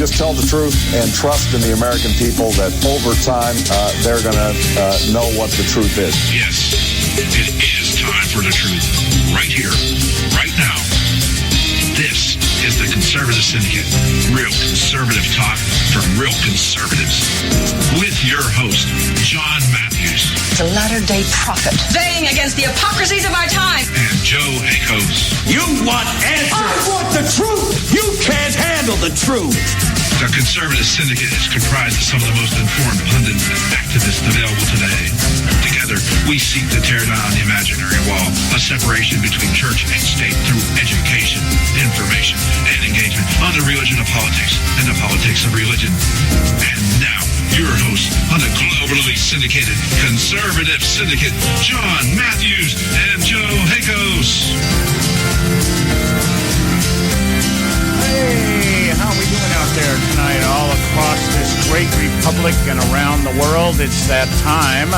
just tell the truth and trust in the American people that over time they're going to know what the truth is. Yes, it is time for the truth. Right here, right now. This is the Conservative Syndicate. Real conservative talk from real conservatives. With your host, John Matthews. The latter-day prophet. Baying against the hypocrisies of our time. And Joe Akos. You want answers. I want the truth. You can't handle the truth. The Conservative Syndicate is comprised of some of the most informed pundits and activists available today. Together, we seek to tear down the imaginary wall, a separation between church and state through education, information, and engagement on the religion of politics and the politics of religion. And now, your host on the globally syndicated Conservative Syndicate, John Matthews and Joe Akos. Hey, how are we doing out there tonight all across this great republic and around the world? It's that time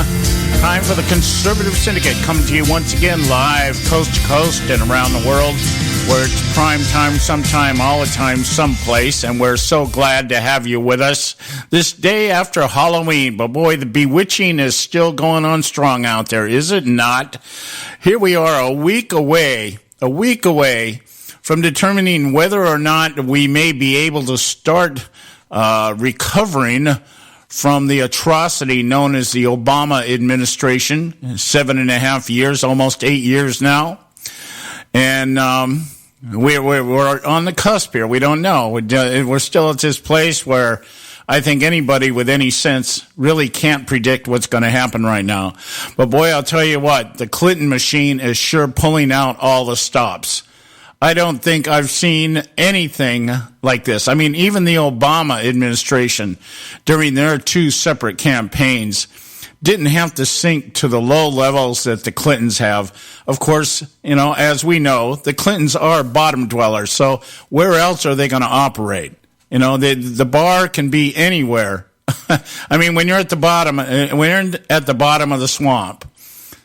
for the Conservative Syndicate coming to you once again live coast to coast and around the world, where it's prime time sometime, all the time, someplace, and we're so glad to have you with us this day after Halloween. But boy, the bewitching is still going on strong out there, is it not? Here we are a week away from determining whether or not we may be able to start recovering from the atrocity known as the Obama administration. 7.5 years, almost 8 years now. And we're on the cusp here. We don't know. We're still at this place where I think anybody with any sense really can't predict what's going to happen right now. But boy, I'll tell you what, the Clinton machine is sure pulling out all the stops. I don't think I've seen anything like this. I mean, even the Obama administration, during their two separate campaigns, didn't have to sink to the low levels that the Clintons have. Of course, you know, as we know, the Clintons are bottom dwellers. So where else are they going to operate? You know, the bar can be anywhere. I mean, when you're at the bottom, of the swamp,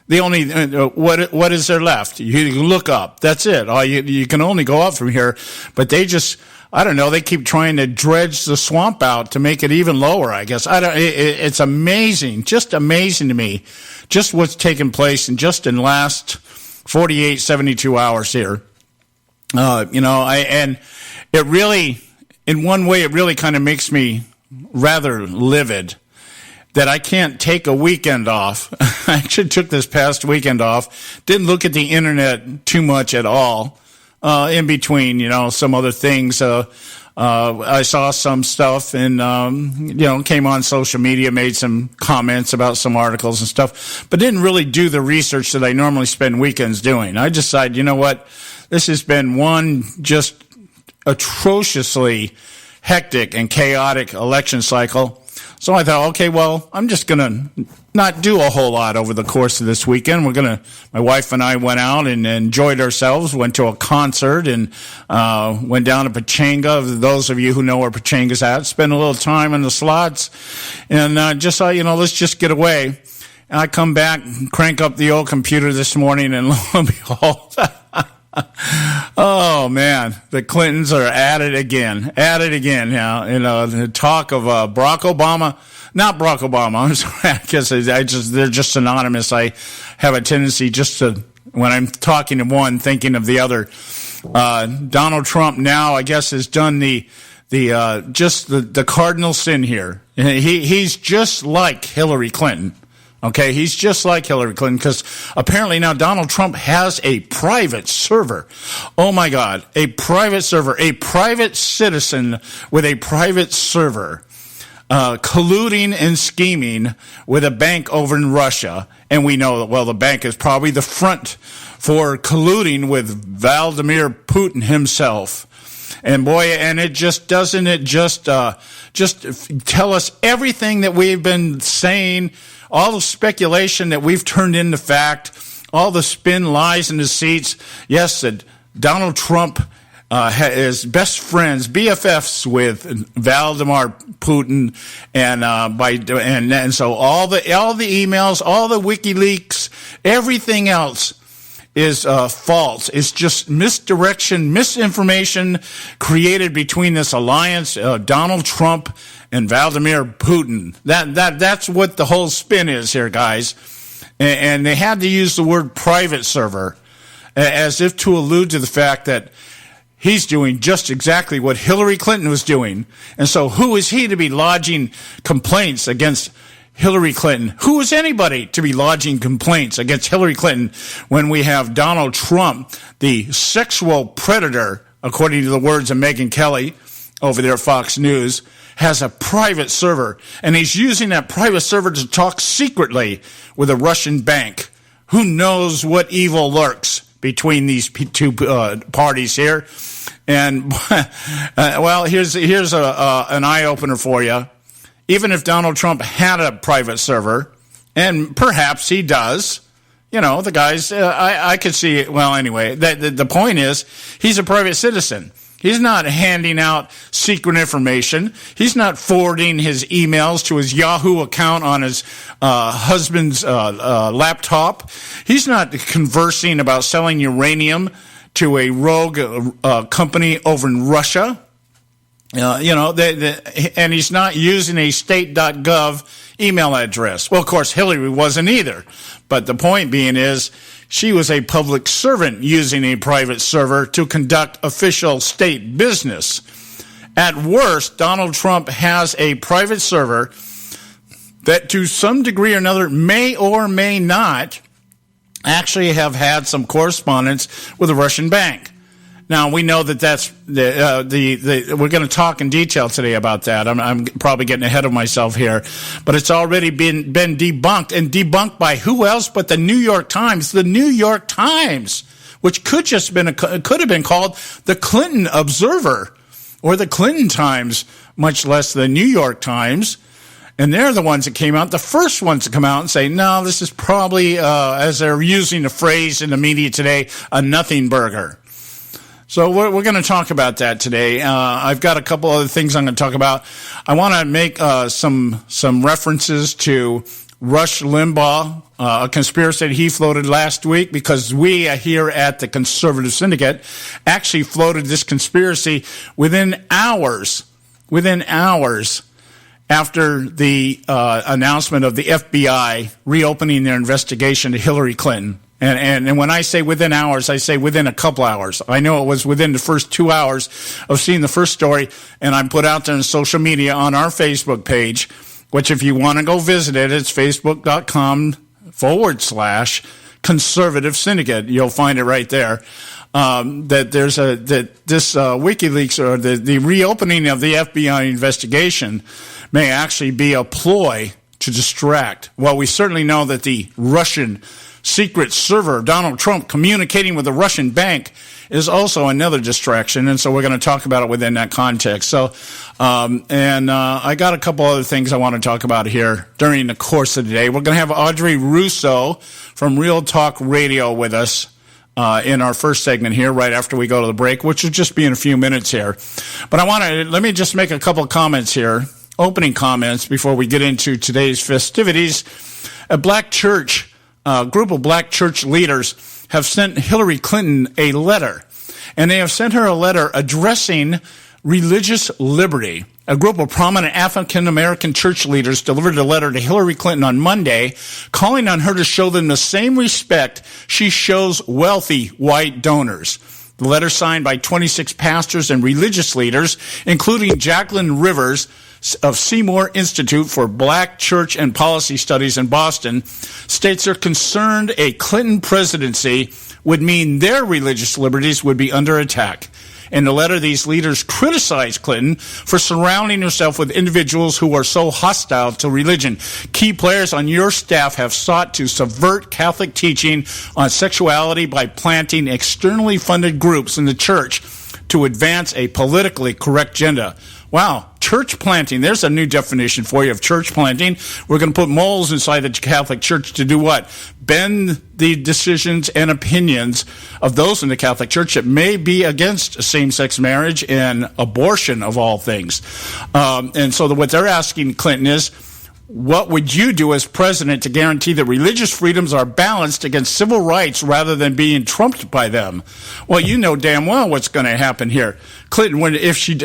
the only what is there left? You look up. That's it. You can only go up from here. But they just, I don't know. They keep trying to dredge the swamp out to make it even lower, I guess. It's amazing, just amazing to me, just what's taken place in the last 48, 72 hours here. And it really, in one way, it really kind of makes me rather livid that I can't take a weekend off. I actually took this past weekend off. Didn't look at the internet too much at all. In between, some other things. I saw some stuff and, came on social media, made some comments about some articles and stuff, but didn't really do the research that I normally spend weekends doing. I decided, you know what? This has been one just atrociously hectic and chaotic election cycle. So I thought, okay, well, I'm just going to not do a whole lot over the course of this weekend. My wife and I went out and enjoyed ourselves, went to a concert and went down to Pachanga. Those of you who know where Pachanga's at, spent a little time in the slots and just thought, let's just get away. And I come back, crank up the old computer this morning, and lo and behold, oh man, the Clintons are at it again now. The talk of not Barack Obama. I'm sorry, I guess they're just synonymous. I have a tendency just to, when I'm talking to one, thinking of the other. Donald Trump now, I guess, has done the cardinal sin here. He's just like Hillary Clinton. Okay, he's just like Hillary Clinton because apparently now Donald Trump has a private server. Oh my God, a private server, a private citizen with a private server, colluding and scheming with a bank over in Russia. And we know that, well, the bank is probably the front for colluding with Vladimir Putin himself. And boy, and it just doesn't it just tell us everything that we've been saying, all the speculation that we've turned into fact, all the spin, lies, and deceits. Yes, that Donald Trump is best friends, BFFs with Vladimir Putin, and so all the emails, all the WikiLeaks, everything else is false. It's just misdirection, misinformation created between this alliance, Donald Trump and Vladimir Putin. That's what the whole spin is here, guys. And they had to use the word private server as if to allude to the fact that he's doing just exactly what Hillary Clinton was doing. And so who is he to be lodging complaints against Hillary Clinton? Who is anybody to be lodging complaints against Hillary Clinton when we have Donald Trump, the sexual predator, according to the words of Megyn Kelly over there at Fox News, has a private server, and he's using that private server to talk secretly with a Russian bank. Who knows what evil lurks between these two parties here? And, well, here's an eye-opener for you. Even if Donald Trump had a private server, and perhaps he does, you know, the guys, I could see it. Well, anyway, the point is he's a private citizen. He's not handing out secret information. He's not forwarding his emails to his Yahoo account on his husband's laptop. He's not conversing about selling uranium to a rogue company over in Russia. And he's not using a state.gov email address. Well, of course, Hillary wasn't either. But the point being is she was a public servant using a private server to conduct official state business. At worst, Donald Trump has a private server that to some degree or another may or may not actually have had some correspondence with a Russian bank. Now, we know that that's we're going to talk in detail today about that. I'm probably getting ahead of myself here, but it's already been debunked, and debunked by who else but the New York Times. The New York Times, which could have been called the Clinton Observer or the Clinton Times, much less the New York Times. And they're the ones that came out, the first ones to come out and say, no, this is probably, as they're using the phrase in the media today, a nothing burger. So we're going to talk about that today. I've got a couple other things I'm going to talk about. I want to make some references to Rush Limbaugh, a conspiracy that he floated last week, because we here at the Conservative Syndicate actually floated this conspiracy within hours after the announcement of the FBI reopening their investigation to Hillary Clinton. And when I say within hours, I say within a couple hours. I know it was within the first 2 hours of seeing the first story, and I put out there on social media on our Facebook page, which if you want to go visit it, it's facebook.com/Conservative Syndicate. You'll find it right there. That there's this WikiLeaks, or the reopening of the FBI investigation, may actually be a ploy to distract. Well, we certainly know that the Russian secret server of Donald Trump communicating with a Russian bank is also another distraction, and so we're going to talk about it within that context. So, I got a couple other things I want to talk about here during the course of the day. We're going to have Audrey Russo from Real Talk Radio with us in our first segment here, right after we go to the break, which will just be in a few minutes here. But let me just make a couple of comments here, opening comments, before we get into today's festivities. A black church, group of black church leaders have sent Hillary Clinton a letter, and they have sent her a letter addressing religious liberty. A group of prominent African-American church leaders delivered a letter to Hillary Clinton on Monday, calling on her to show them the same respect she shows wealthy white donors. The letter, signed by 26 pastors and religious leaders, including Jacqueline Rivers of Seymour Institute for Black Church and Policy Studies in Boston, states they're concerned a Clinton presidency would mean their religious liberties would be under attack. In the letter, these leaders criticize Clinton for surrounding herself with individuals who are so hostile to religion. Key players on your staff have sought to subvert Catholic teaching on sexuality by planting externally funded groups in the church to advance a politically correct agenda. Wow, church planting. There's a new definition for you of church planting. We're going to put moles inside the Catholic Church to do what? Bend the decisions and opinions of those in the Catholic Church that may be against same-sex marriage and abortion, of all things. And so what they're asking Clinton is, What would you do as president to guarantee that religious freedoms are balanced against civil rights rather than being trumped by them? Well, you know damn well what's going to happen here. Clinton,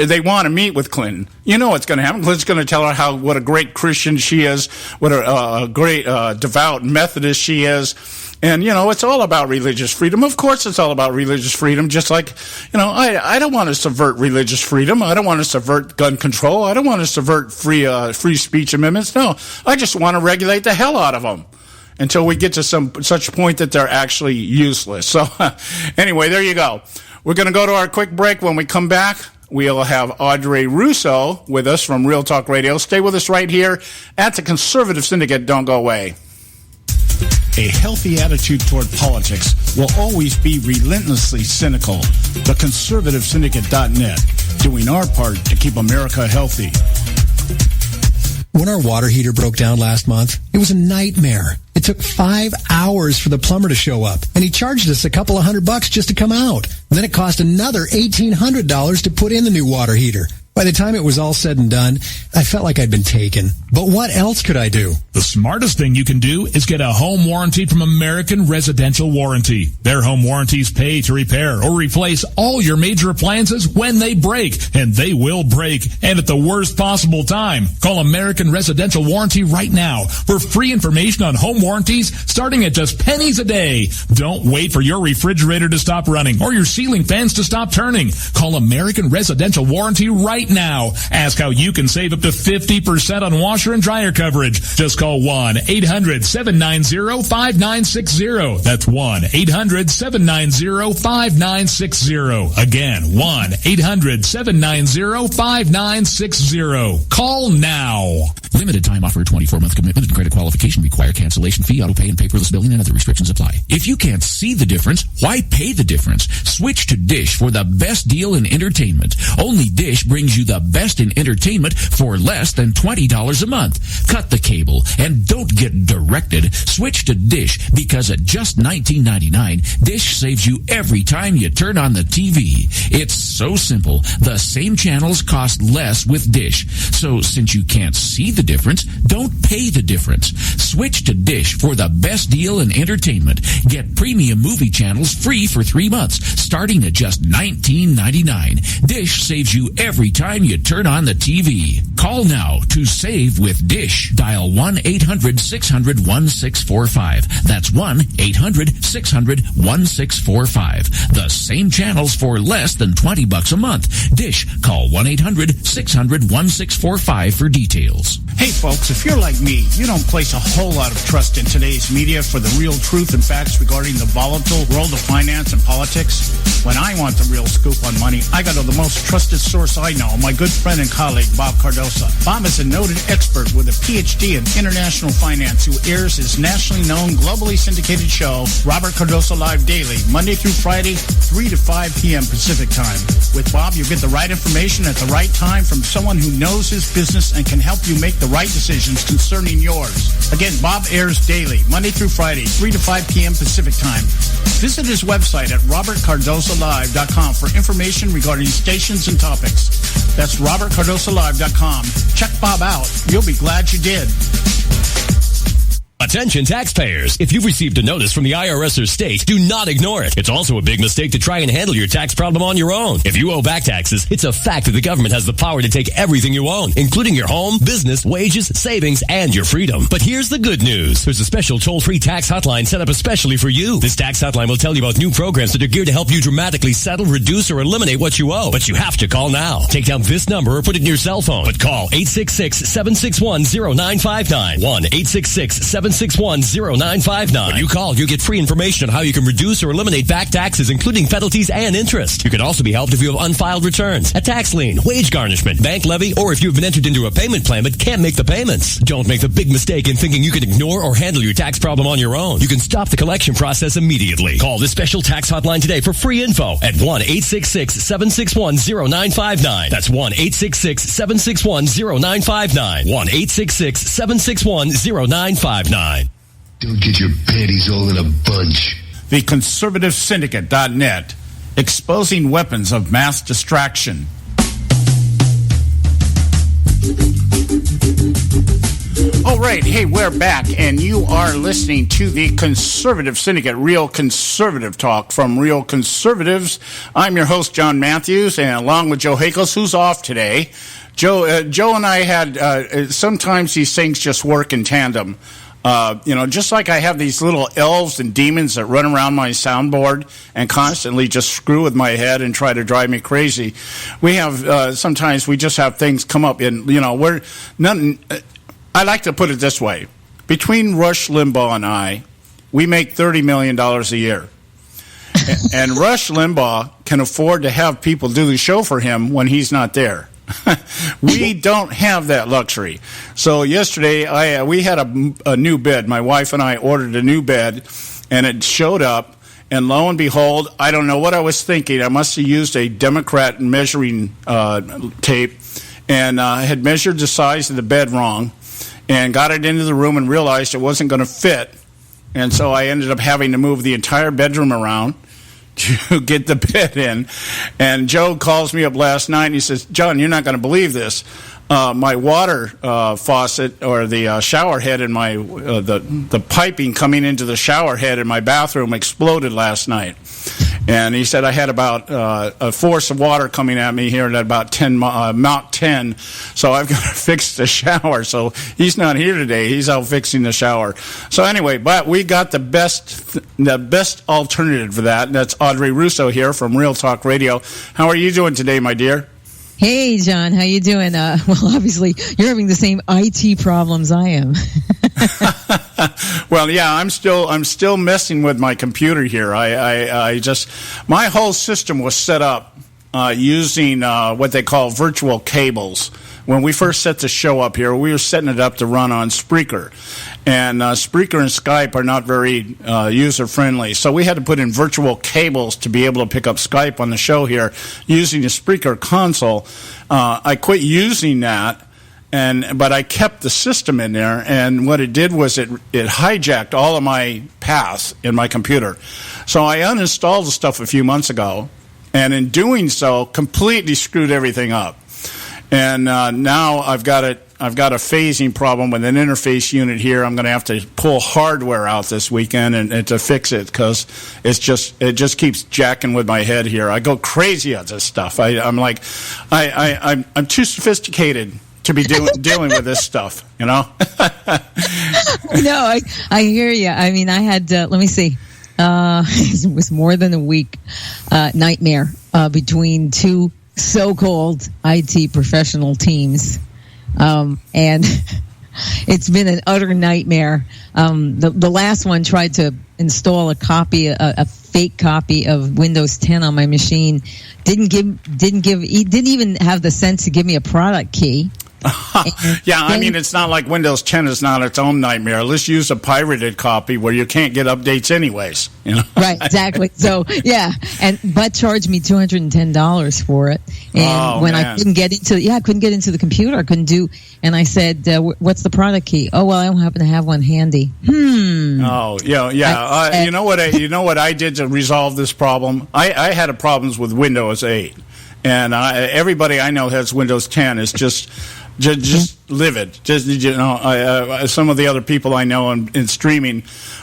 they want to meet with Clinton, you know what's going to happen. Clinton's going to tell her what a great Christian she is, what a great devout Methodist she is. And, it's all about religious freedom. Of course it's all about religious freedom, just like, I don't want to subvert religious freedom. I don't want to subvert gun control. I don't want to subvert free speech amendments. No, I just want to regulate the hell out of them until we get to such point that they're actually useless. So, anyway, there you go. We're going to go to our quick break. When we come back, we'll have Audrey Russo with us from Real Talk Radio. Stay with us right here at the Conservative Syndicate. Don't go away. A healthy attitude toward politics will always be relentlessly cynical. TheConservativeSyndicate.net, doing our part to keep America healthy. When our water heater broke down last month, it was a nightmare. It took 5 hours for the plumber to show up, and he charged us a couple of $100 just to come out. And then it cost another $1,800 to put in the new water heater. By the time it was all said and done, I felt like I'd been taken. But what else could I do? The smartest thing you can do is get a home warranty from American Residential Warranty. Their home warranties pay to repair or replace all your major appliances when they break, and they will break, and at the worst possible time. Call American Residential Warranty right now for free information on home warranties starting at just pennies a day. Don't wait for your refrigerator to stop running or your ceiling fans to stop turning. Call American Residential Warranty right now. Ask how you can save up to 50% on washer and dryer coverage. Just call 1-800-790-5960. That's 1-800-790-5960. Again, 1-800-790-5960. Call now. Limited time offer, 24-month commitment and credit qualification require cancellation fee, auto pay, and paperless billing, and other restrictions apply. If you can't see the difference, why pay the difference? Switch to Dish for the best deal in entertainment. Only Dish brings you the best in entertainment for less than $20 a month. Cut the cable and don't get directed. Switch to Dish because at just $19.99, Dish saves you every time you turn on the TV. It's so simple. The same channels cost less with Dish. So since you can't see the difference, don't pay the difference. Switch to Dish for the best deal in entertainment. Get premium movie channels free for 3 months, starting at just $19.99. Dish saves you every time you turn on the TV. Call now to save with Dish. Dial 1-800-600-1645. That's 1-800-600-1645. The same channels for less than $20 a month. Dish. Call 1-800-600-1645 for details. Hey folks, if you're like me, you don't place a whole lot of trust in today's media for the real truth and facts regarding the volatile world of finance and politics. When I want the real scoop on money, I go to the most trusted source I know, my good friend and colleague, Bob Cardoso. Bob is a noted expert with a PhD in international finance who airs his nationally known, globally syndicated show, Robert Cardoso Live Daily, Monday through Friday, 3 to 5 p.m. Pacific Time. With Bob, you get the right information at the right time from someone who knows his business and can help you make the right decisions concerning yours. Again, Bob airs daily, Monday through Friday, 3 to 5 p.m. Pacific Time. Visit his website at robertcardosolive.com for information regarding stations and topics. That's robertcardosolive.com. Check Bob out. You'll be glad you did. Attention taxpayers. If you've received a notice from the IRS or state, do not ignore it. It's also a big mistake to try and handle your tax problem on your own. If you owe back taxes, it's a fact that the government has the power to take everything you own, including your home, business, wages, savings, and your freedom. But here's the good news. There's a special toll-free tax hotline set up especially for you. This tax hotline will tell you about new programs that are geared to help you dramatically settle, reduce, or eliminate what you owe. But you have to call now. Take down this number or put it in your cell phone. But call 866-761-0959. 1-866-761-0959. When you call, you get free information on how you can reduce or eliminate back taxes, including penalties and interest. You can also be helped if you have unfiled returns, a tax lien, wage garnishment, bank levy, or if you've been entered into a payment plan but can't make the payments. Don't make the big mistake in thinking you can ignore or handle your tax problem on your own. You can stop the collection process immediately. Call this special tax hotline today for free info at 1-866-761-0959. That's 1-866-761-0959. 1-866-761-0959. Don't get your panties all in a bunch. The ConservativeSyndicate.net, exposing weapons of mass distraction. All right, hey, we're back, and you are listening to the Conservative Syndicate, real conservative talk from real conservatives. I'm your host, John Matthews, and along with Joe Hakels, who's off today. Joe and I had, sometimes these things just work in tandem. Just like I have these little elves and demons that run around my soundboard and constantly just screw with my head and try to drive me crazy. We have, sometimes we just have things come up and, we're nothing. I like to put it this way. Between Rush Limbaugh and I, we make $30 million a year. And Rush Limbaugh can afford to have people do the show for him when he's not there. We don't have that luxury. So yesterday, we had a new bed. My wife and I ordered a new bed, and it showed up. And lo and behold, I don't know what I was thinking. I must have used a Democrat measuring tape, and had measured the size of the bed wrong, and got it into the room and realized it wasn't going to fit. And so I ended up having to move the entire bedroom around to get the bed in. And Joe calls me up last night and he says, John, you're not going to believe this. My water faucet, or the shower head in my the piping coming into the shower head in my bathroom exploded last night. And he said I had about a force of water coming at me here at about Mach 10, so I've got to fix the shower. So he's not here today. He's out fixing the shower. So anyway, but we got the best alternative for that, and that's Audrey Russo here from Real Talk Radio. How are you doing today, my dear? Hey, John, how you doing? Well, obviously, you're having the same IT problems I am. Well, yeah, I'm still messing with my computer here. My whole system was set up using what they call virtual cables. When we first set the show up here, we were setting it up to run on Spreaker. And Spreaker and Skype are not very user-friendly. So we had to put in virtual cables to be able to pick up Skype on the show here using the Spreaker console. I quit using that, but I kept the system in there. And what it did was it hijacked all of my paths in my computer. So I uninstalled the stuff a few months ago, and in doing so, completely screwed everything up. And now I've got a phasing problem with an interface unit here. I'm going to have to pull hardware out this weekend and to fix it, because it just keeps jacking with my head here. I go crazy at this stuff. I'm too sophisticated to be dealing with this stuff, No, I hear you. I mean, I had let me see. It was more than a week nightmare between two so-called IT professional teams, and it's been an utter nightmare. The last one tried to install a fake copy of Windows 10 on my machine. Didn't even have the sense to give me a product key. Yeah, I mean, it's not like Windows 10 is not its own nightmare. Let's use a pirated copy where you can't get updates anyways. Right, exactly. So, yeah, but charged me $210 for it. And when I couldn't get into the computer, I couldn't do. And I said, "What's the product key?" Oh, well, I don't happen to have one handy. Oh, yeah. You know what I did to resolve this problem? I had problems with Windows 8, and everybody I know has Windows 10. Is just livid. Some of the other people I know in streaming,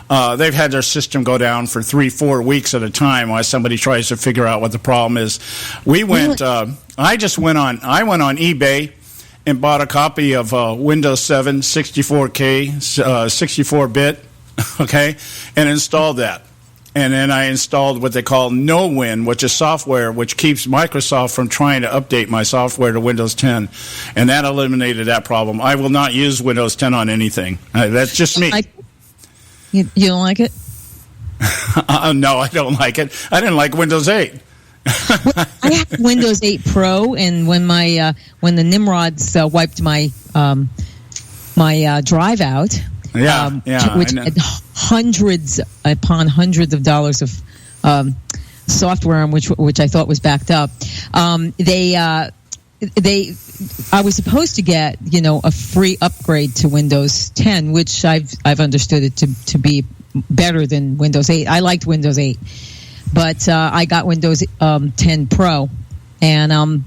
they've had their system go down for 3-4 weeks at a time while somebody tries to figure out what the problem is. I went on eBay and bought a copy of Windows 7 64K, 64-bit, okay, and installed that. And then I installed what they call NoWin, which is software which keeps Microsoft from trying to update my software to Windows 10. And that eliminated that problem. I will not use Windows 10 on anything. That's just me. You don't like it? No, I don't like it. I didn't like Windows 8. I have Windows 8 Pro, and when the Nimrods wiped my drive out, which had hundreds upon hundreds of dollars of software on which I thought was backed up. I was supposed to get a free upgrade to Windows 10, which I've understood it to be better than Windows 8. I liked Windows 8, but I got Windows 10 Pro, and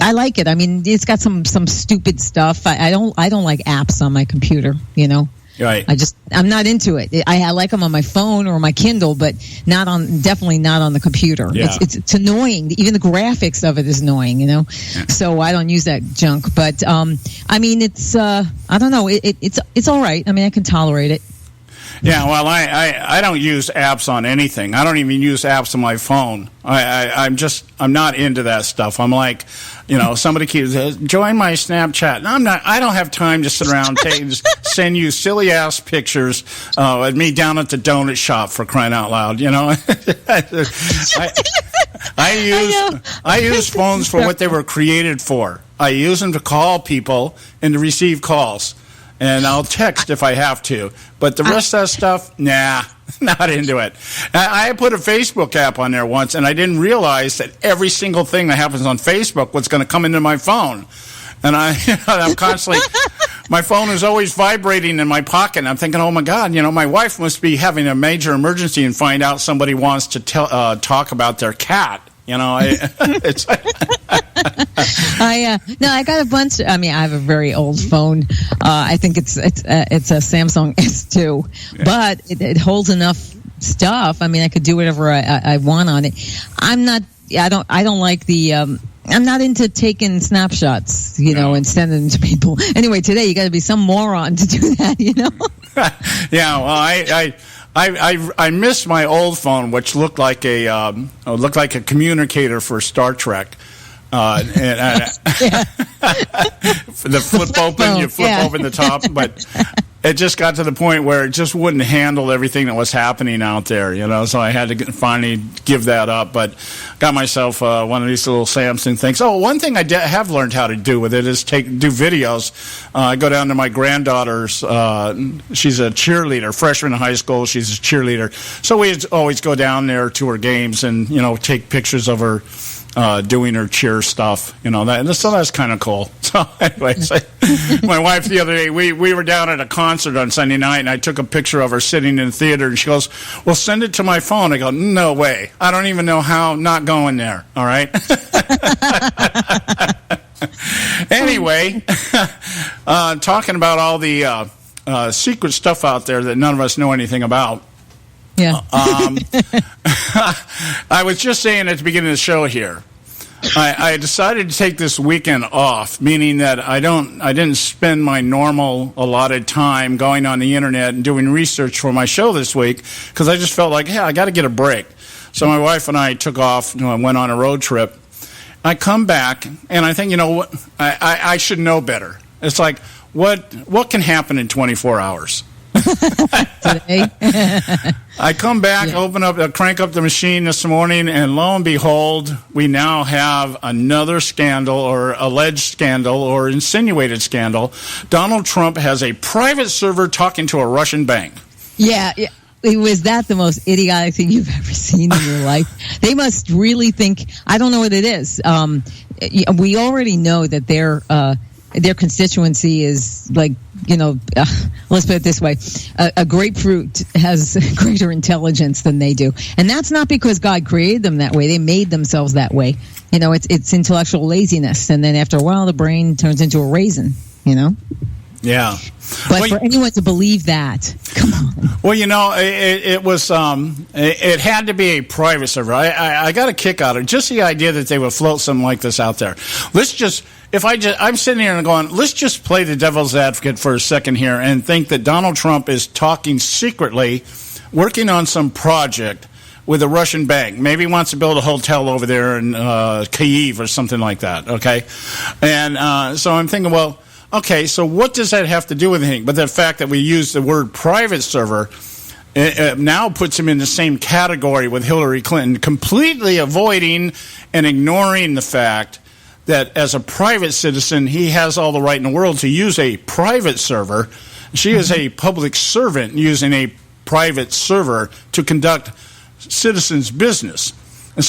I like it. I mean, it's got some stupid stuff. I don't like apps on my computer, you know. Right. I'm not into it. I like them on my phone or my Kindle, but definitely not on the computer. Yeah. It's annoying. Even the graphics of it is annoying, you know. Yeah. So I don't use that junk. But I mean, it's I don't know. It's all right. I mean, I can tolerate it. Yeah, well, I don't use apps on anything. I don't even use apps on my phone. I'm not into that stuff. I'm like, you know, somebody keeps join my Snapchat. And I'm not. I don't have time to sit around just send you silly ass pictures of me down at the donut shop, for crying out loud. You know, I use phones for what they were created for. I use them to call people and to receive calls. And I'll text if I have to. But the rest of that stuff, nah, not into it. I put a Facebook app on there once, and I didn't realize that every single thing that happens on Facebook was going to come into my phone. And I'm constantly, my phone is always vibrating in my pocket. And I'm thinking, oh, my God, you know, my wife must be having a major emergency and find out somebody wants to talk about their cat. You know, it's. I got a bunch. I mean, I have a very old phone. I think it's a Samsung S2, but it holds enough stuff. I mean, I could do whatever I want on it. I don't like the. I'm not into taking snapshots, you know, and sending them to people. Anyway, today you got to be some moron to do that, you know. Yeah, well, I miss my old phone, which looked like a communicator for Star Trek. The flip open, you flip open the top, but it just got to the point where it just wouldn't handle everything that was happening out there, you know. So I had to finally give that up. But got myself one of these little Samsung things. Oh, one thing I have learned how to do with it is do videos. I go down to my granddaughter's. She's a cheerleader, freshman in high school. She's a cheerleader, so we always go down there to her games and, you know, take pictures of her. Doing her cheer stuff, you know, so that's kind of cool. So anyways, my wife the other day, we were down at a concert on Sunday night, and I took a picture of her sitting in the theater, and she goes, well, send it to my phone. I go, no way. I don't even know how. Not going there. All right. Anyway, talking about all the secret stuff out there that none of us know anything about. Yeah. I was just saying at the beginning of the show here, I decided to take this weekend off, meaning that I didn't spend my normal allotted time going on the internet and doing research for my show this week, because I just felt like, hey, I got to get a break. So my wife and I took off, went on a road trip. I come back, and I think, you know what, I should know better. It's like, what can happen in 24 hours? Today. I come back, crank up the machine this morning, and lo and behold, we now have another scandal, or alleged scandal, or insinuated scandal. Donald Trump has a private server talking to a Russian bank. Yeah. Was that the most idiotic thing you've ever seen in your life? They must really think, I don't know what it is. We already know that their constituency is like, let's put it this way. A grapefruit has greater intelligence than they do. And that's not because God created them that way. They made themselves that way. It's intellectual laziness. And then after a while, the brain turns into a raisin, Yeah. But for anyone to believe that, come on. Well, it was, it had to be a private server. I got a kick out of it. Just the idea that they would float something like this out there. I'm sitting here and going, let's just play the devil's advocate for a second here and think that Donald Trump is talking secretly, working on some project with a Russian bank. Maybe he wants to build a hotel over there in Kyiv or something like that, okay? And so I'm thinking, well, okay, so what does that have to do with anything? But the fact that we use the word private server it now puts him in the same category with Hillary Clinton, completely avoiding and ignoring the fact that as a private citizen, he has all the right in the world to use a private server. She is a public servant using a private server to conduct citizens' business. And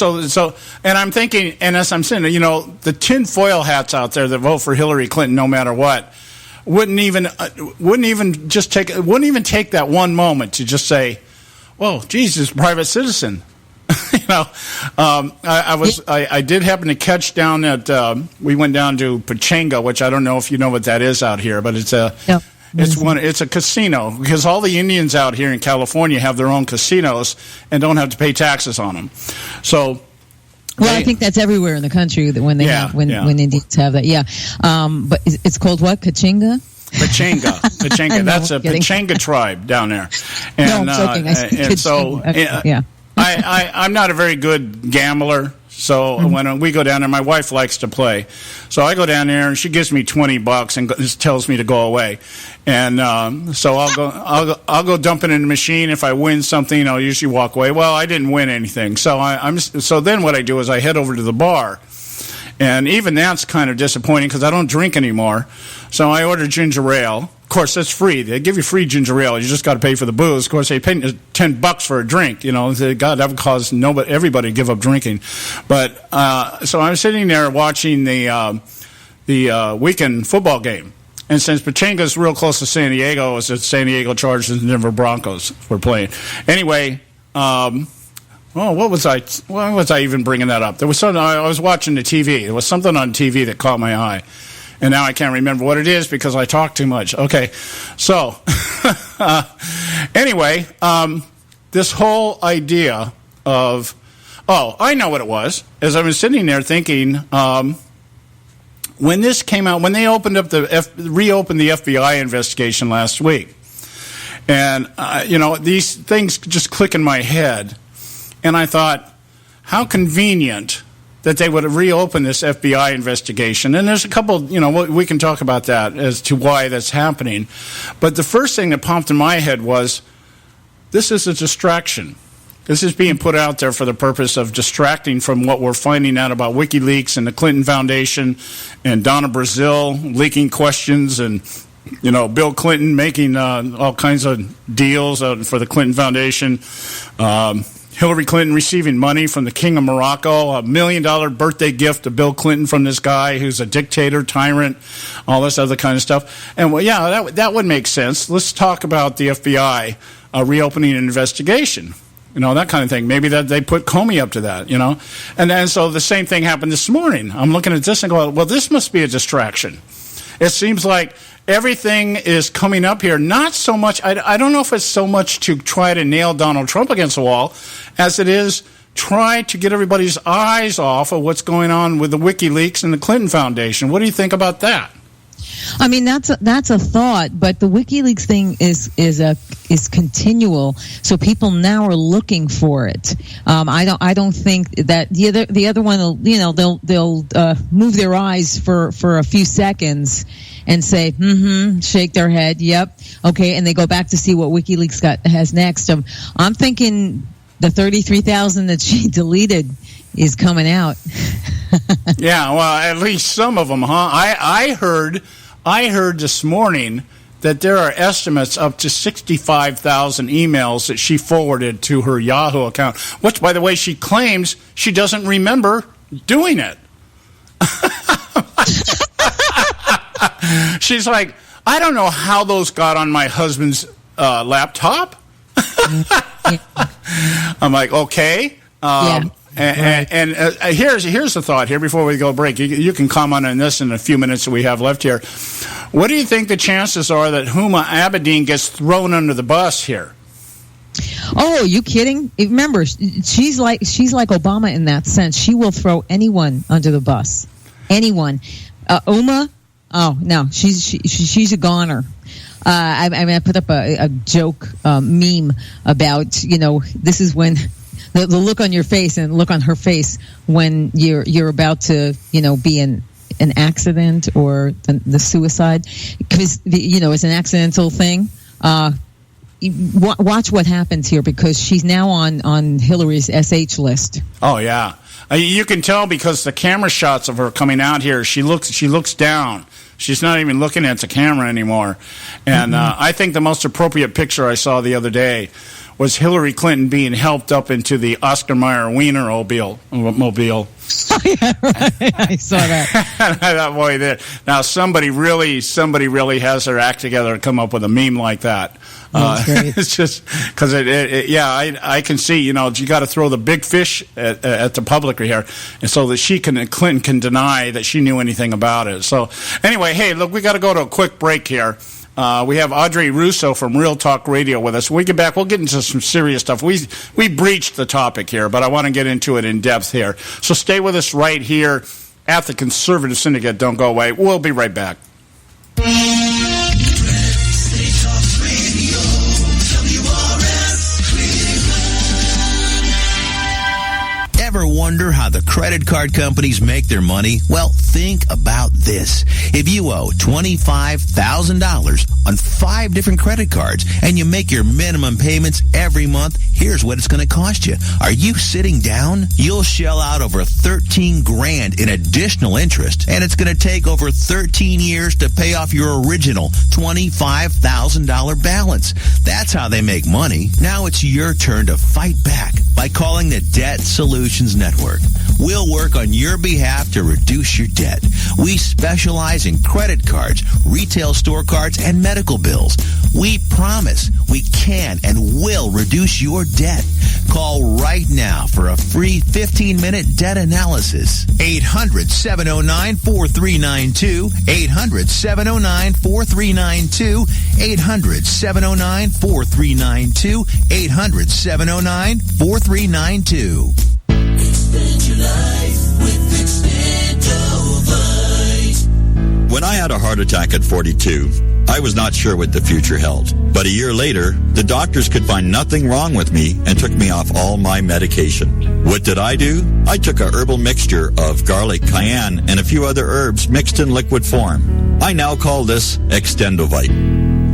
I'm thinking, and as I'm saying, the tinfoil hats out there that vote for Hillary Clinton no matter what, wouldn't even take that one moment to just say, "Well, Jesus, private citizen." I did happen to catch down at. We went down to Pachanga, which I don't know if you know what that is out here, but it's a. No. It's a casino because all the Indians out here in California have their own casinos and don't have to pay taxes on them. So. Well, I think that's everywhere in the country that when Indians have that. Yeah, but it's called what? Pachanga. Pachanga. That's a Pachanga tribe down there. And, no, I'm joking. And so, yeah. I'm not a very good gambler. So when we go down there, my wife likes to play. So I go down there and she gives me $20 and just tells me to go away. And so I'll go dump it in the machine. If I win something, I'll usually walk away. Well, I didn't win anything. So so then what I do is I head over to the bar. And even that's kind of disappointing because I don't drink anymore. So I order ginger ale. Of course, that's free. They give you free ginger ale. You just got to pay for the booze. Of course, they pay $10 for a drink. God, that would cause everybody to give up drinking. But so I'm sitting there watching the weekend football game. And since Pachanga's real close to San Diego, it's the San Diego Chargers and Denver Broncos were playing. Anyway, what was I even bringing that up? There was something. I was watching the TV. There was something on TV that caught my eye. And now I can't remember what it is because I talk too much. Okay, so anyway, this whole idea of I know what it was. As I was sitting there thinking, when this came out, when they reopened the FBI investigation last week, and these things just click in my head, and I thought, how convenient that they would have reopened this FBI investigation. And there's a couple, we can talk about that as to why that's happening. But the first thing that popped in my head was, this is a distraction. This is being put out there for the purpose of distracting from what we're finding out about WikiLeaks and the Clinton Foundation and Donna Brazile leaking questions and, Bill Clinton making all kinds of deals for the Clinton Foundation. Hillary Clinton receiving money from the King of Morocco, $1 million birthday gift to Bill Clinton from this guy who's a dictator, tyrant, all this other kind of stuff. And, that would make sense. Let's talk about the FBI reopening an investigation, that kind of thing. Maybe that they put Comey up to that, And then so the same thing happened this morning. I'm looking at this and going, well, this must be a distraction. It seems like everything is coming up here. Not so much, I don't know if it's so much to try to nail Donald Trump against the wall as it is try to get everybody's eyes off of what's going on with the WikiLeaks and the Clinton Foundation. What do you think about that? I mean, that's a thought, but the WikiLeaks thing is continual. So people now are looking for it. I don't think that the other one will, they'll move their eyes for a few seconds and say, shake their head, yep, okay, and they go back to see what WikiLeaks has next. I'm thinking the 33,000 that she deleted is coming out. Yeah, well, at least some of them, huh? I heard this morning that there are estimates up to 65,000 emails that she forwarded to her Yahoo account, which, by the way, she claims she doesn't remember doing it. She's like, I don't know how those got on my husband's laptop. I'm like, okay. And here's the thought here before we go break. You can comment on this in a few minutes that we have left here. What do you think the chances are that Huma Abedin gets thrown under the bus here? Oh, you kidding? Remember, she's like Obama in that sense. She will throw anyone under the bus. Anyone. Uma? Oh no, she's a goner. I put up a joke meme about this is when the look on your face and look on her face when you're about to be in an accident or the suicide, because it's an accidental thing. Watch what happens here, because she's now on Hillary's SH list. Oh yeah, you can tell because the camera shots of her coming out here. She looks down. She's not even looking at the camera anymore. And I think the most appropriate picture I saw the other day was Hillary Clinton being helped up into the Oscar Mayer Wiener mobile. Oh, yeah, right. I saw that. That boy there. Now somebody really has their act together to come up with a meme like that. It's just because I can see, you got to throw the big fish at the public here, and so that Clinton can deny that she knew anything about it. So anyway, hey, look, we got to go to a quick break here. We have Audrey Russo from Real Talk Radio with us. When we get back, we'll get into some serious stuff. We breached the topic here, but I want to get into it in depth here. So stay with us right here at the Conservative Syndicate. Don't go away. We'll be right back. Ever wonder how the credit card companies make their money? Well, think about this. If you owe $25,000 on 5 different credit cards and you make your minimum payments every month, here's what it's going to cost you. Are you sitting down? You'll shell out over $13,000 in additional interest, and it's going to take over 13 years to pay off your original $25,000 balance. That's how they make money. Now it's your turn to fight back by calling the Debt Solutions Network. We'll work on your behalf to reduce your debt. We specialize in credit cards, retail store cards, and medical bills. We promise we can and will reduce your debt. Call right now for a free 15-minute debt analysis. 800-709-4392. 800-709-4392. 800-709-4392. 800-709-4392. Expand your life with Expandovite. When I had a heart attack at 42, I was not sure what the future held. But a year later, the doctors could find nothing wrong with me and took me off all my medication. What did I do? I took a herbal mixture of garlic, cayenne, and a few other herbs mixed in liquid form. I now call this Extendovite.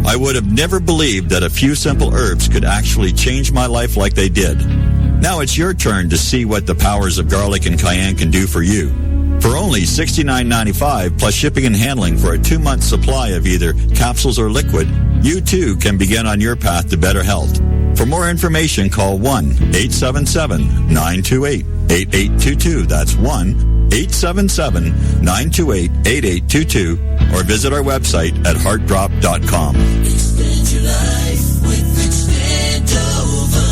I would have never believed that a few simple herbs could actually change my life like they did. Now it's your turn to see what the powers of garlic and cayenne can do for you. For only $69.95 plus shipping and handling for a 2-month supply of either capsules or liquid, you too can begin on your path to better health. For more information, call 1-877-928-8822. That's 1-877-928-8822. Or visit our website at heartdrop.com. Expand your life with Expandovite.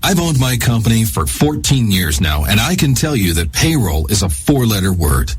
I've owned my company for 14 years now, and I can tell you that payroll is a 4-letter word.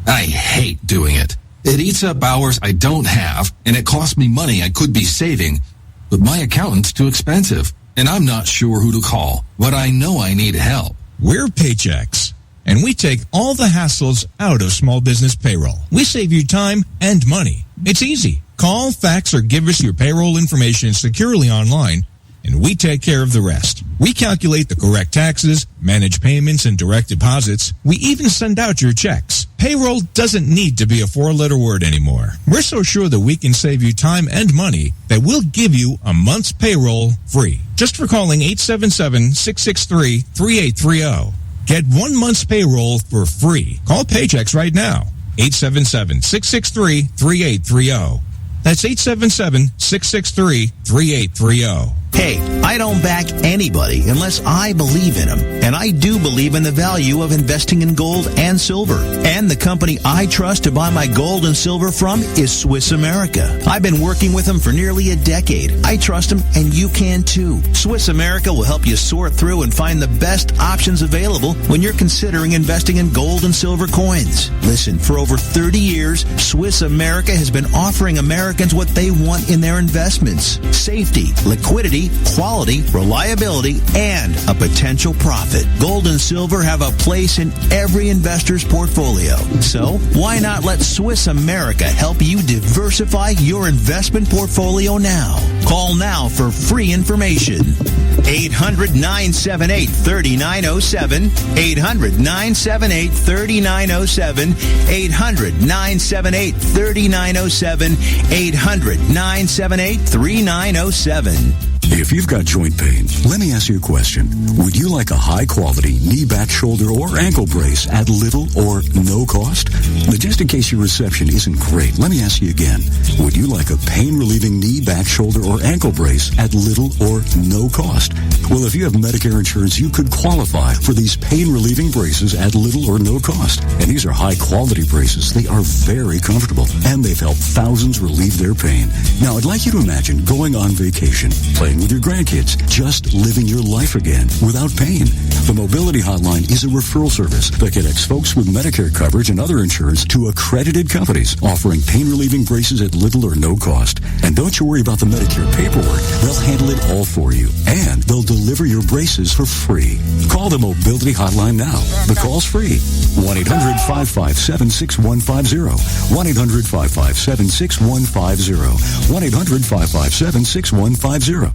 I hate doing it. It eats up hours I don't have, and it costs me money I could be saving. But my accountant's too expensive, and I'm not sure who to call, but I know I need help. We're Paychex, and we take all the hassles out of small business payroll. We save you time and money. It's easy. Call, fax, or give us your payroll information securely online, and we take care of the rest. We calculate the correct taxes, manage payments and direct deposits. We even send out your checks. Payroll doesn't need to be a 4-letter word anymore. We're so sure that we can save you time and money that we'll give you a month's payroll free. Just for calling 877-663-3830. Get 1 month's payroll for free. Call Paychex right now. 877-663-3830. That's 877-663-3830. Hey, I don't back anybody unless I believe in them. And I do believe in the value of investing in gold and silver. And the company I trust to buy my gold and silver from is Swiss America. I've been working with them for nearly a decade. I trust them, and you can too. Swiss America will help you sort through and find the best options available when you're considering investing in gold and silver coins. Listen, for over 30 years, Swiss America has been offering Americans what they want in their investments: safety, liquidity, quality, reliability, and a potential profit. Gold and silver have a place in every investor's portfolio. So why not let Swiss America help you diversify your investment portfolio now? Call now for free information. 800-978-3907. 800-978-3907. 800-978-3907. 800-978-3907. If you've got joint pain, let me ask you a question. Would you like a high-quality knee, back, shoulder, or ankle brace at little or no cost? But just in case your reception isn't great, let me ask you again. Would you like a pain-relieving knee, back, shoulder, or ankle brace at little or no cost? Well, if you have Medicare insurance, you could qualify for these pain-relieving braces at little or no cost. And these are high-quality braces. They are very comfortable, and they've helped thousands relieve their pain. Now, I'd like you to imagine going on vacation, playing with your grandkids, just living your life again without pain. The Mobility Hotline is a referral service that connects folks with Medicare coverage and other insurance to accredited companies offering pain-relieving braces at little or no cost. And don't you worry about the Medicare paperwork. They'll handle it all for you, and they'll deliver your braces for free. Call the Mobility Hotline now. The call's free. 1-800-557-6150. 1-800-557-6150. 1-800-557-6150.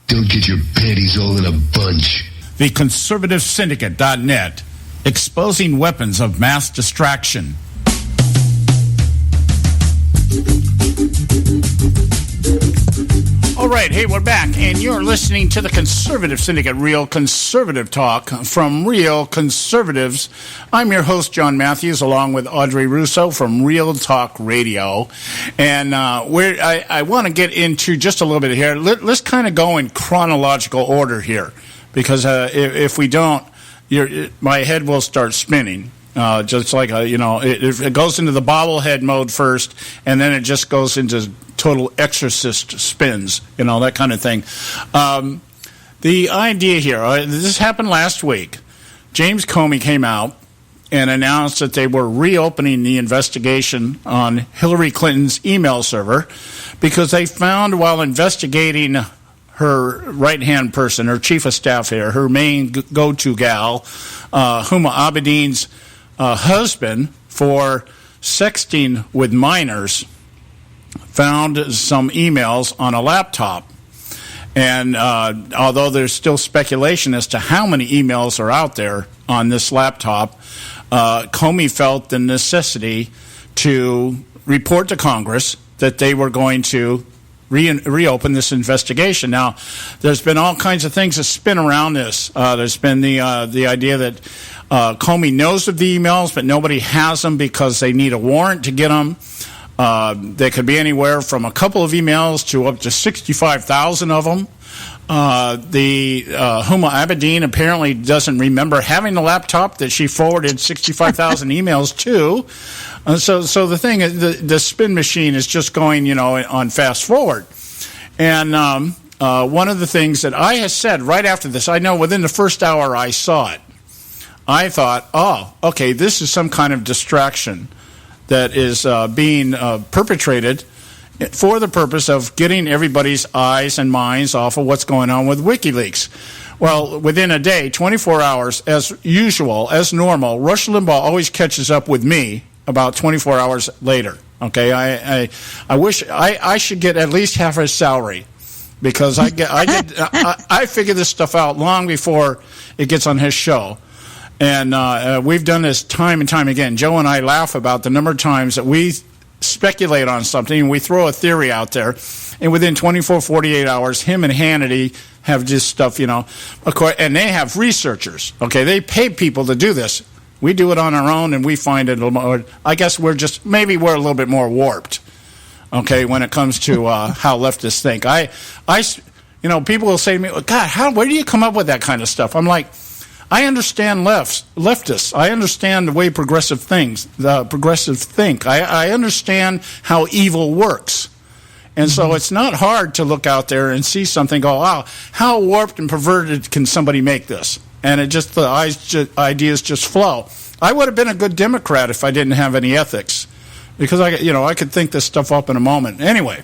Don't get your panties all in a bunch. The Conservative Syndicate.net, exposing weapons of mass distraction. All right, hey, we're back, and you're listening to the Conservative Syndicate, Real Conservative Talk from Real Conservatives. I'm your host, John Matthews, along with Audrey Russo from Real Talk Radio. And I want to get into just a little bit here. Let's kind of go in chronological order here, because if we don't, my head will start spinning. Just like, it goes into the bobblehead mode first, and then it just goes into total exorcist spins, that kind of thing. The idea here, this happened last week. James Comey came out and announced that they were reopening the investigation on Hillary Clinton's email server because they found, while investigating her right-hand person, her chief of staff here, her main go-to gal, Huma Abedin's husband, for sexting with minors, found some emails on a laptop. And although there's still speculation as to how many emails are out there on this laptop, Comey felt the necessity to report to Congress that they were going to reopen this investigation. Now, there's been all kinds of things that spin around this. There's been the idea that Comey knows of the emails, but nobody has them because they need a warrant to get them. They could be anywhere from a couple of emails to up to 65,000 of them. Huma Abedin apparently doesn't remember having the laptop that she forwarded 65,000 emails to. So the thing, the spin machine is just going, on fast forward. And one of the things that I had said right after this, I know within the first hour I saw it, I thought, oh, okay, this is some kind of distraction that is being perpetrated for the purpose of getting everybody's eyes and minds off of what's going on with WikiLeaks. Well, within a day, 24 hours, as usual, as normal, Rush Limbaugh always catches up with me about 24 hours later. Okay, I wish I should get at least half his salary, because I figure this stuff out long before it gets on his show. And we've done this time and time again. Joe and I laugh about the number of times that we speculate on something and we throw a theory out there, and within 24, 48 hours, him and Hannity have this stuff, and they have researchers. Okay, they pay people to do this. We do it on our own, and we find it a little more. I guess maybe we're a little bit more warped. Okay, when it comes to how leftists think. People will say to me, God, where do you come up with that kind of stuff? I'm like, I understand leftists. I understand the way progressives think. I understand how evil works. And so it's not hard to look out there and see something, go, wow, how warped and perverted can somebody make this? And the ideas just flow. I would have been a good Democrat if I didn't have any ethics, because I could think this stuff up in a moment. Anyway,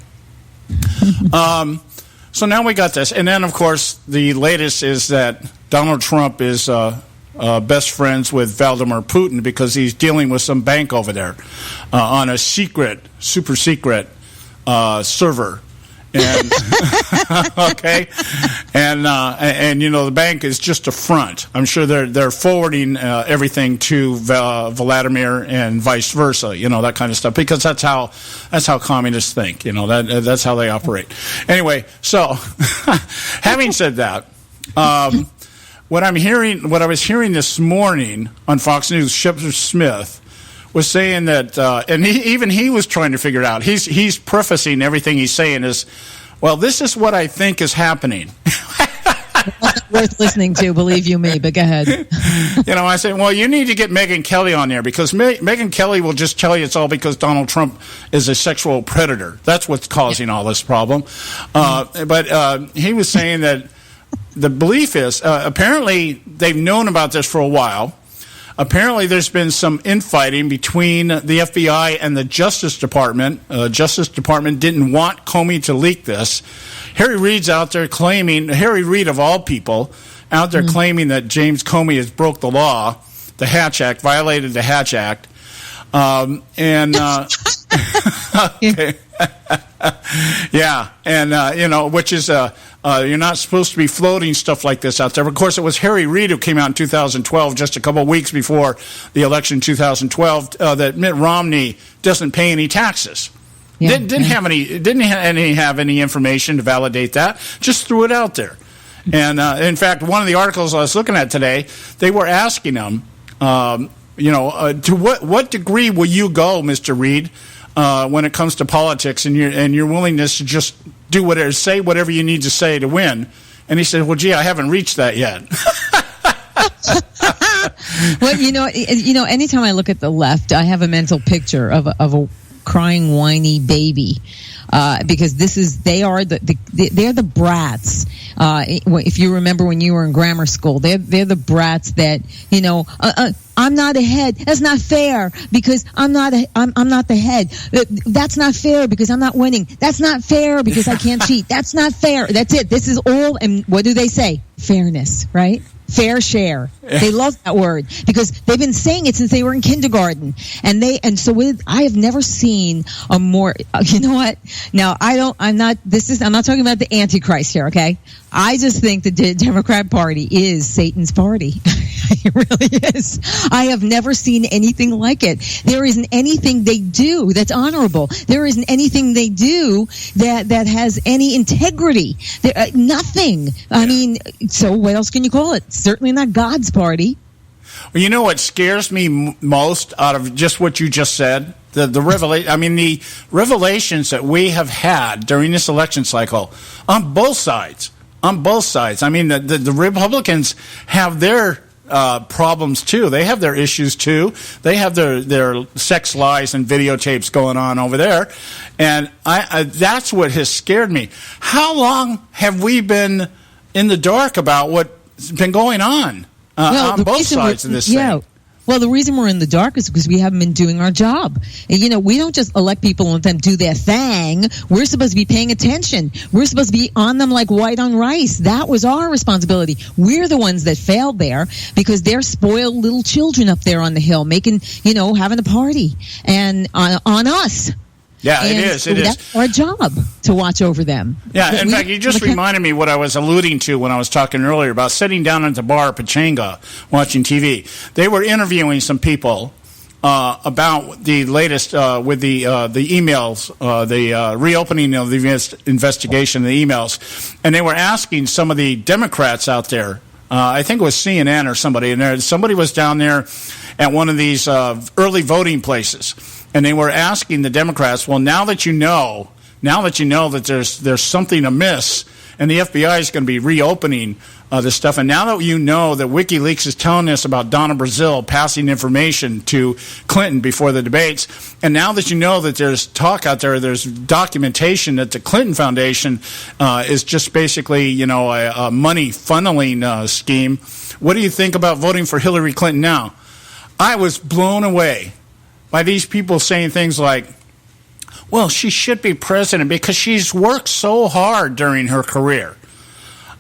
so now we got this. And then, of course, the latest is that Donald Trump is best friends with Vladimir Putin because he's dealing with some bank over there on a super secret server. And okay, and you know the bank is just a front. I'm sure they're forwarding everything to Vladimir and vice versa. You know, that kind of stuff, because that's how communists think. You know, that's how they operate. Anyway, so having said that, what I was hearing this morning on Fox News, Shepard Smith was saying that, and he was trying to figure it out. He's prefacing everything he's saying as, well, this is what I think is happening. Worth listening to, believe you me, but go ahead. You know, I say, well, you need to get Megyn Kelly on there, because Megyn Kelly will just tell you it's all because Donald Trump is a sexual predator. That's what's causing all this problem. But he was saying that the belief is, apparently they've known about this for a while. Apparently, there's been some infighting between the FBI and the Justice Department. Justice Department didn't want Comey to leak this. Harry Reid's out there claiming, Harry Reid of all people, out there claiming that James Comey has broke the law, the Hatch Act, violated the Hatch Act. Okay. Yeah, and you know, which is you're not supposed to be floating stuff like this out there. Of course, it was Harry Reid who came out in 2012, just a couple of weeks before the election in 2012, that Mitt Romney doesn't pay any taxes. Yeah, didn't have any information to validate that. Just threw it out there. And in fact, one of the articles I was looking at today, they were asking him, to what degree will you go, Mr. Reid, when it comes to politics and your willingness to just say whatever you need to say to win? And he said, well, gee, I haven't reached that yet. Well, anytime I look at the left, I have a mental picture of a crying, whiny baby. Because they are the brats. If you remember when you were in grammar school, they're the brats that, I'm not ahead. That's not fair because I'm not the head. That's not fair because I'm not winning. That's not fair because I can't cheat. That's not fair. That's it. This is all. And what do they say? Fairness, right? Fair share. They love that word because they've been saying it since they were in kindergarten. I have never seen a more, you know what? Now I'm not talking about the Antichrist here, okay? I just think the Democrat Party is Satan's party. It really is. I have never seen anything like it. There isn't anything they do that's honorable. There isn't anything they do that has any integrity. Nothing. I mean, so what else can you call it? Certainly not God's party. Well, you know what scares me most out of just what you just said? The revelations that we have had during this election cycle on both sides. I mean, the Republicans have their problems too. They have their issues too. They have their sex lies and videotapes going on over there, and that's what has scared me. How long have we been in the dark about what's been going on both sides of this thing? Well, the reason we're in the dark is because we haven't been doing our job. And, we don't just elect people and let them do their thing. We're supposed to be paying attention. We're supposed to be on them like white on rice. That was our responsibility. We're the ones that failed there because they're spoiled little children up there on the Hill making, having a party and on us. Yeah, it is. That's our job to watch over them. Yeah, in fact, you just reminded me what I was alluding to when I was talking earlier about sitting down at the bar at Pachanga watching TV. They were interviewing some people about the latest with the emails, the reopening of the investigation, the emails, and they were asking some of the Democrats out there. I think it was CNN or somebody, and somebody was down there at one of these early voting places. And they were asking the Democrats, well, now that you know that there's something amiss, and the FBI is going to be reopening this stuff, and now that you know that WikiLeaks is telling us about Donna Brazile passing information to Clinton before the debates, and now that you know that there's talk out there, there's documentation that the Clinton Foundation is just basically, a money funneling scheme, what do you think about voting for Hillary Clinton now? I was blown away by these people saying things like, well, she should be president because she's worked so hard during her career.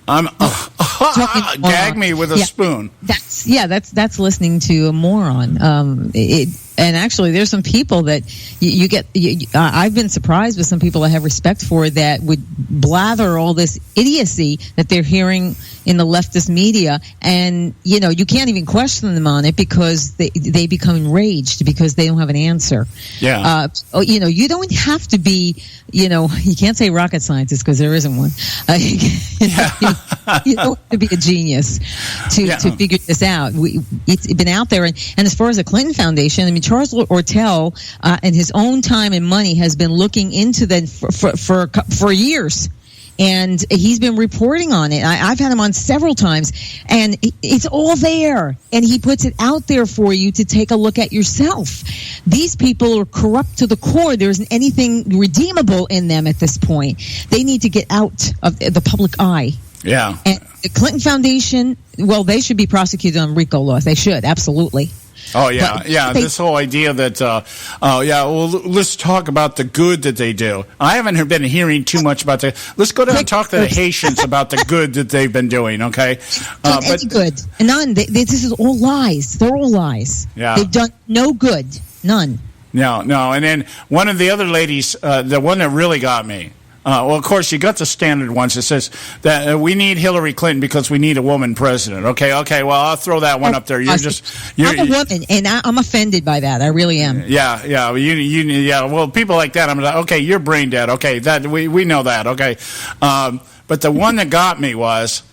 Gag me with a spoon. That's listening to a moron. And actually, there's some people that you get. I've been surprised with some people I have respect for that would blather all this idiocy that they're hearing in the leftist media, and you can't even question them on it because they become enraged because they don't have an answer. Yeah. You don't have to be. You can't say rocket scientist because there isn't one. You don't have to be a genius to figure this out. It's been out there, and as far as the Clinton Foundation, I mean, Charles Ortel, in his own time and money, has been looking into them for years. And he's been reporting on it. I've had him on several times, and it's all there. And he puts it out there for you to take a look at yourself. These people are corrupt to the core. There isn't anything redeemable in them at this point. They need to get out of the public eye. Yeah. And the Clinton Foundation, well, they should be prosecuted on RICO laws. They should, absolutely. Oh, yeah, this whole idea that, let's talk about the good that they do. I haven't been hearing too much about let's go down and talk to the Haitians about the good that they've been doing, okay? But good. None. This is all lies. They're all lies. Yeah. They've done no good. None. No. And then one of the other ladies, the one that really got me, well, of course, you got the standard ones. It says that we need Hillary Clinton because we need a woman president. Okay. Well, I'll throw that one up there. I'm a woman, and I'm offended by that. I really am. Yeah. Well, people like that, I'm like, okay, you're brain dead. Okay, that we know that. Okay, but the one that got me was,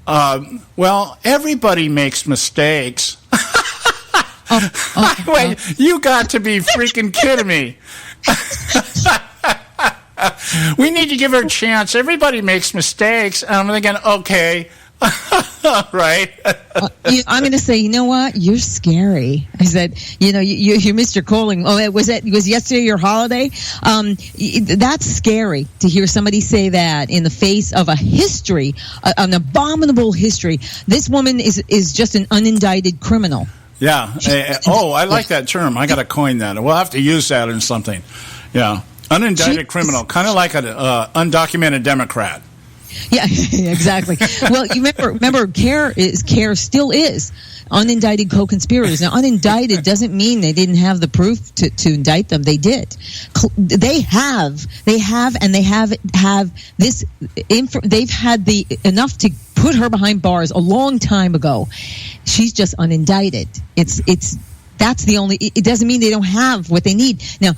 well, everybody makes mistakes. Wait, you got to be freaking kidding me. We need to give her a chance. Everybody makes mistakes. And I'm thinking, okay, right? I'm going to say, you know what? You're scary. I said, you missed your calling. Oh, was yesterday your holiday? That's scary to hear somebody say that in the face of a history, an abominable history. This woman is just an unindicted criminal. Yeah. I like that term. I got to coin that. We'll have to use that in something. Yeah. Unindicted criminal, kind of like an undocumented Democrat. Yeah, exactly. Well, you remember, CARE still is unindicted co-conspirators. Now, unindicted doesn't mean they didn't have the proof to indict them. They did. They have this. They've had enough to put her behind bars a long time ago. She's just unindicted. That's the only. It doesn't mean they don't have what they need. Now,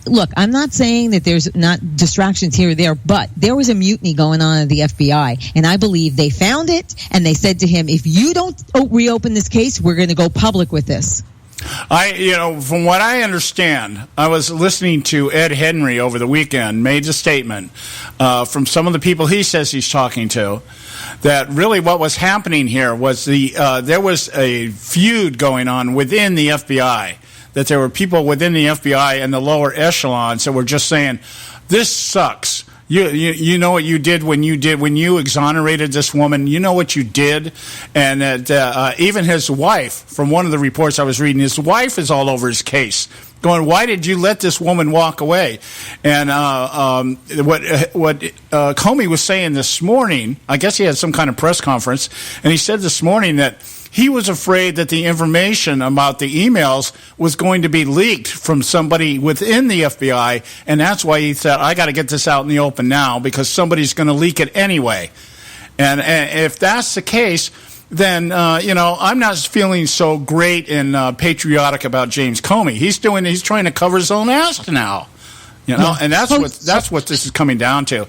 look, I'm not saying that there's not distractions here or there, but there was a mutiny going on at the FBI, and I believe they found it, and they said to him, if you don't reopen this case, we're going to go public with this. From what I understand, I was listening to Ed Henry over the weekend, made a statement from some of the people he says he's talking to, that really what was happening here was there was a feud going on within the FBI, that there were people within the FBI and the lower echelons that were just saying, this sucks. You know what you did when you exonerated this woman. You know what you did, and that even his wife, from one of the reports I was reading, his wife is all over his case, going, "Why did you let this woman walk away?" And what Comey was saying this morning, I guess he had some kind of press conference, and he said this morning that he was afraid that the information about the emails was going to be leaked from somebody within the FBI, and that's why he said, I got to get this out in the open now because somebody's going to leak it anyway. And if that's the case, then, I'm not feeling so great and patriotic about James Comey. He's trying to cover his own ass now, and that's what this is coming down to.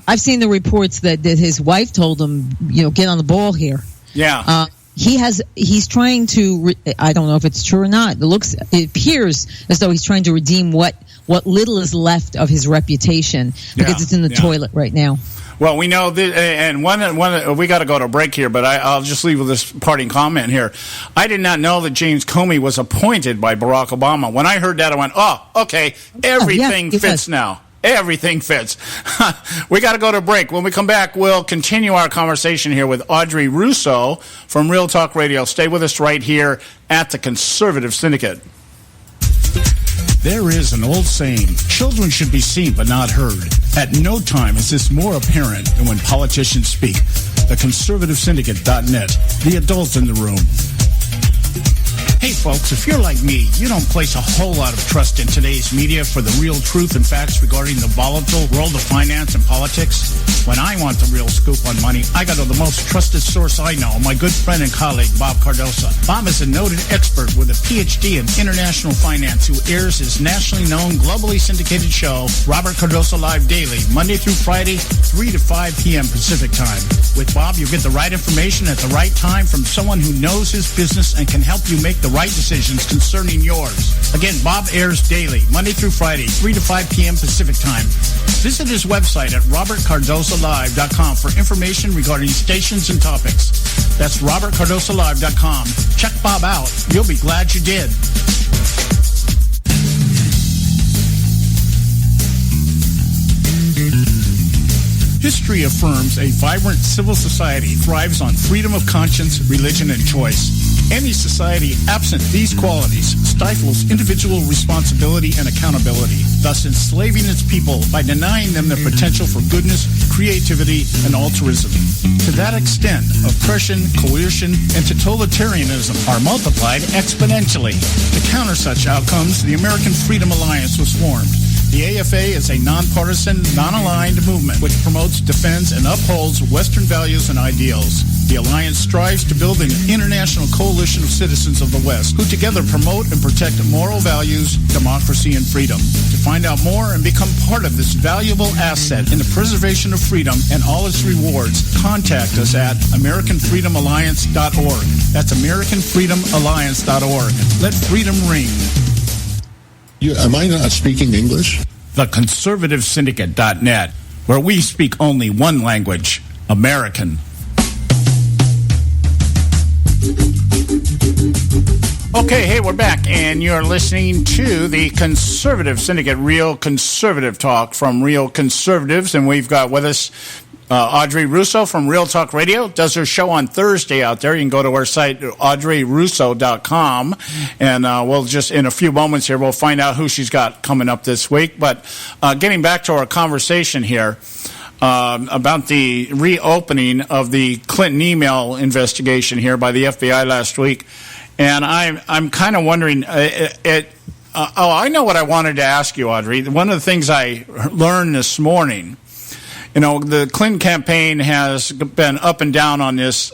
I've seen the reports that his wife told him, get on the ball here. Yeah. He's trying to, I don't know if it's true or not. It appears as though he's trying to redeem what little is left of his reputation because it's in the toilet right now. Well, we know that, and one we got to go to a break here, but I'll just leave with this parting comment here. I did not know that James Comey was appointed by Barack Obama. When I heard that, I went, oh, okay, everything fits now. Everything fits. We got to go to a break. When we come back, we'll continue our conversation here with Audrey Russo from Real Talk Radio. Stay with us right here at the Conservative Syndicate. There is an old saying, children should be seen but not heard. At no time is this more apparent than when politicians speak. TheConservativeSyndicate.net, the adults in the room. Hey folks, if you're like me, you don't place a whole lot of trust in today's media for the real truth and facts regarding the volatile world of finance and politics. When I want the real scoop on money, I go to the most trusted source I know, my good friend and colleague, Bob Cardoso. Bob is a noted expert with a PhD in international finance who airs his nationally known, globally syndicated show, Robert Cardoso Live Daily, Monday through Friday, 3 to 5 p.m. Pacific Time. With Bob, you get the right information at the right time from someone who knows his business and can help you make the right decisions concerning yours. Again, Bob airs daily, Monday through Friday, 3 to 5 p.m. Pacific Time. Visit his website at robertcardosolive.com for information regarding stations and topics. That's robertcardosolive.com. Check Bob out. You'll be glad you did. History affirms a vibrant civil society thrives on freedom of conscience, religion, and choice. Any society absent these qualities stifles individual responsibility and accountability, thus enslaving its people by denying them the potential for goodness, creativity, and altruism. To that extent, oppression, coercion, and totalitarianism are multiplied exponentially. To counter such outcomes, the American Freedom Alliance was formed. The AFA is a nonpartisan, non-aligned movement which promotes, defends, and upholds Western values and ideals. The Alliance strives to build an international coalition of citizens of the West who together promote and protect moral values, democracy, and freedom. To find out more and become part of this valuable asset in the preservation of freedom and all its rewards, contact us at AmericanFreedomAlliance.org. That's AmericanFreedomAlliance.org. Let freedom ring. Am I not speaking English? The ConservativeSyndicate.net, where we speak only one language, American. Okay, hey, we're back, and you're listening to the Conservative Syndicate, Real Conservative Talk from Real Conservatives, and we've got with us Audrey Russo from Real Talk Radio. Does her show on Thursday out there. You can go to our site, audreyrusso.com, and we'll just, in a few moments here, we'll find out who she's got coming up this week. But getting back to our conversation here about the reopening of the Clinton email investigation here by the FBI last week, and I'm kind of wondering, I know what I wanted to ask you, Audrey. One of the things I learned this morning, you know, the Clinton campaign has been up and down on this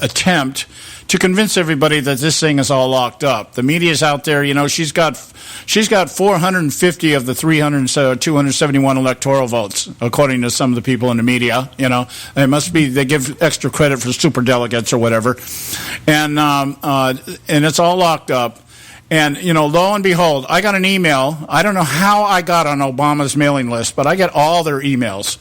attempt to convince everybody that this thing is all locked up. The media's out there. You know, she's got 450 of the 271 electoral votes, according to some of the people in the media. You know, it must be they give extra credit for superdelegates or whatever, and it's all locked up. And, you know, lo and behold, I got an email. I don't know how I got on Obama's mailing list, but I get all their emails.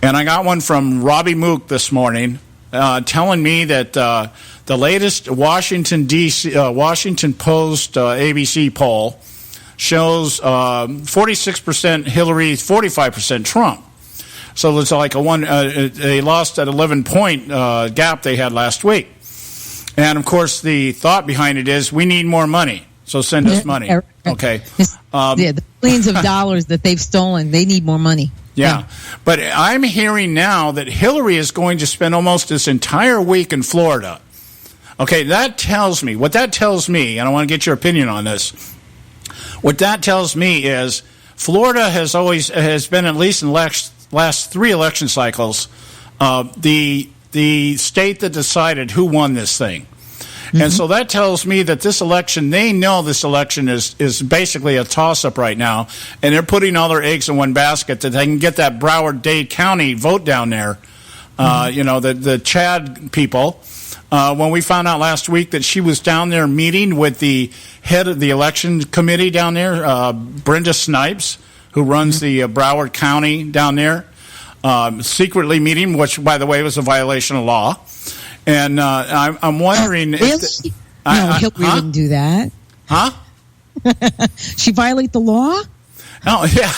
And I got one from Robbie Mook this morning telling me that the latest Washington Post ABC poll shows 46% Hillary, 45% Trump. So it's like they lost that 11-point gap they had last week. And, of course, the thought behind it is we need more money, so send us money. Okay. The billions of dollars that they've stolen, they need more money. Yeah. But I'm hearing now that Hillary is going to spend almost this entire week in Florida. Okay, what that tells me, and I want to get your opinion on this, what that tells me is Florida has been, at least in the last 3 election cycles, the state that decided who won this thing. Mm-hmm. And so that tells me that this election, they know this election is basically a toss-up right now, and they're putting all their eggs in one basket that they can get that Broward-Dade County vote down there. You know, the Chad people. When we found out last week that she was down there meeting with the head of the election committee down there, Brenda Snipes, who runs the Broward County down there, secretly meeting, which, by the way, was a violation of law. And I'm wondering... Really? Hillary wouldn't do that. Huh? She violate the law? Oh, yeah.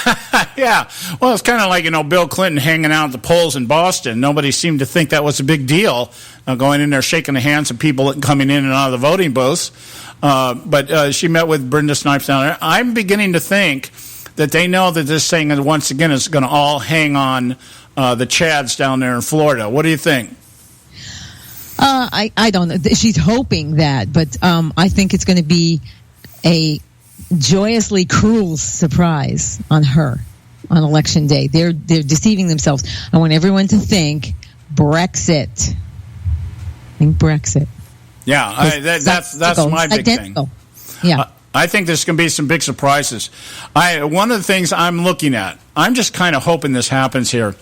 Yeah. Well, it's kind of like, you know, Bill Clinton hanging out at the polls in Boston. Nobody seemed to think that was a big deal, going in there shaking the hands of people coming in and out of the voting booths. But she met with Brenda Snipes down there. I'm beginning to think that they know that this thing, once again, is going to all hang on the Chads down there in Florida. What do you think? I don't know. She's hoping that, but I think it's going to be a joyously cruel surprise on her on Election Day. They're deceiving themselves. I want everyone to think Brexit. Think Brexit. Yeah, that's my big thing. Yeah. I think there's going to be some big surprises. One of the things I'm looking at, I'm just kind of hoping this happens here,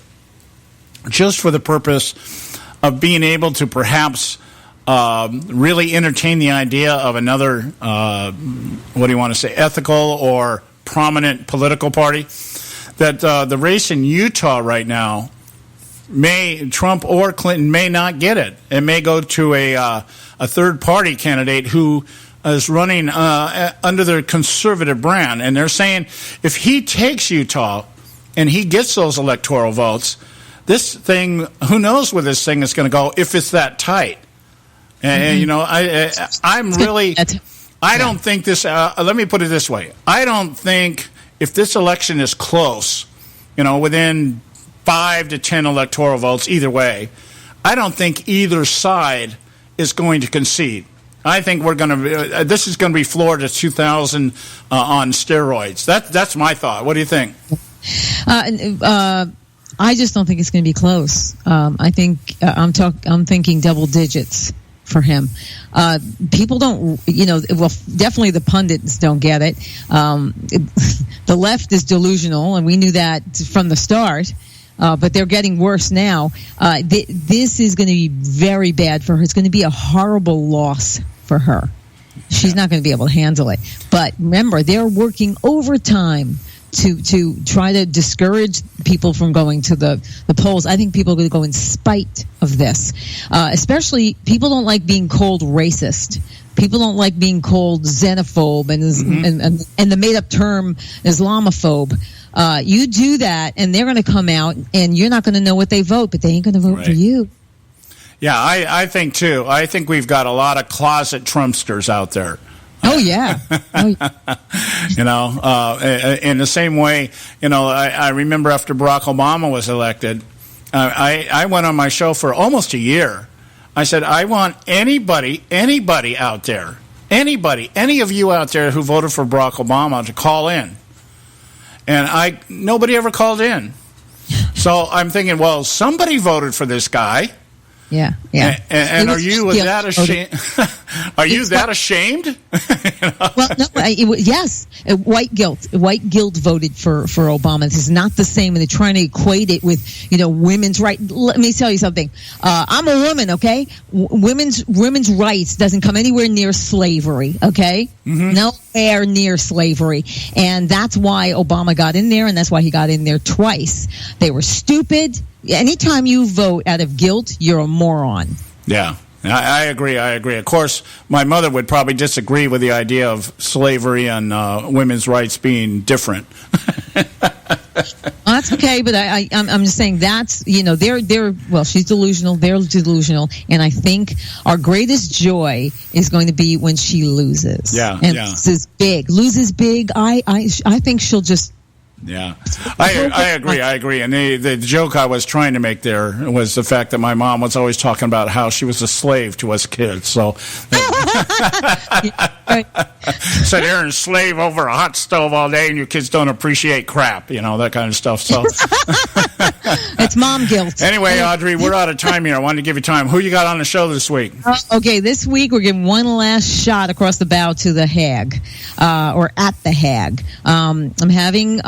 just for the purpose of being able to perhaps really entertain the idea of another, what do you want to say, ethical or prominent political party. That the race in Utah right now, Trump or Clinton may not get it. It may go to a third-party candidate who is running under their conservative brand. And they're saying if he takes Utah and he gets those electoral votes, this thing, who knows where this thing is going to go if it's that tight. And, you know, I'm really, I don't think this, let me put it this way. I don't think if this election is close, you know, within 5 to 10 electoral votes either way, I don't think either side is going to concede. I think we're going to. This is going to be Florida 2000 on steroids. That's my thought. What do you think? I just don't think it's going to be close. I think I'm thinking double digits for him. People don't, well, definitely the pundits don't get it. The left is delusional, and we knew that from the start. But they're getting worse now. This is going to be very bad for her. It's going to be a horrible loss for her. She's not going to be able to handle it. But remember, they're working overtime to try to discourage people from going to the polls. I think people are going to go in spite of this. Especially, people don't like being called racist. People don't like being called xenophobe and the made-up term Islamophobe. You do that, and they're going to come out, and you're not going to know what they vote, but they ain't going to vote for you. Yeah, I think, too. I think we've got a lot of closet Trumpsters out there. Oh, yeah. You know, in the same way, you know, I remember after Barack Obama was elected, I went on my show for almost a year. I said, I want anybody out there, any of you out there who voted for Barack Obama to call in. And nobody ever called in. So I'm thinking, well, somebody voted for this guy. Yeah. And are you that ashamed? Are you that ashamed? Well, no. Yes, white guilt. White guilt voted for Obama. This is not the same, and they're trying to equate it with women's rights. Let me tell you something. I'm a woman, okay? Women's rights doesn't come anywhere near slavery, okay? Nowhere near slavery, and that's why Obama got in there, and that's why he got in there twice. They were stupid. Anytime you vote out of guilt, you're a moron. Yeah, I agree. Of course, my mother would probably disagree with the idea of slavery and women's rights being different. Well, that's okay, but I'm just saying that's, well, she's delusional, they're delusional, and I think our greatest joy is going to be when she loses. Yeah, and loses big. I think she'll just. Yeah, I agree. And the joke I was trying to make there was the fact that my mom was always talking about how she was a slave to us kids. So sit there and slave over a hot stove all day, and your kids don't appreciate crap, that kind of stuff. So it's mom guilt. Anyway, Audrey, we're out of time here. I wanted to give you time. Who you got on the show this week? Okay, this week we're giving one last shot across the bow to the Hague, or at the Hague. I'm having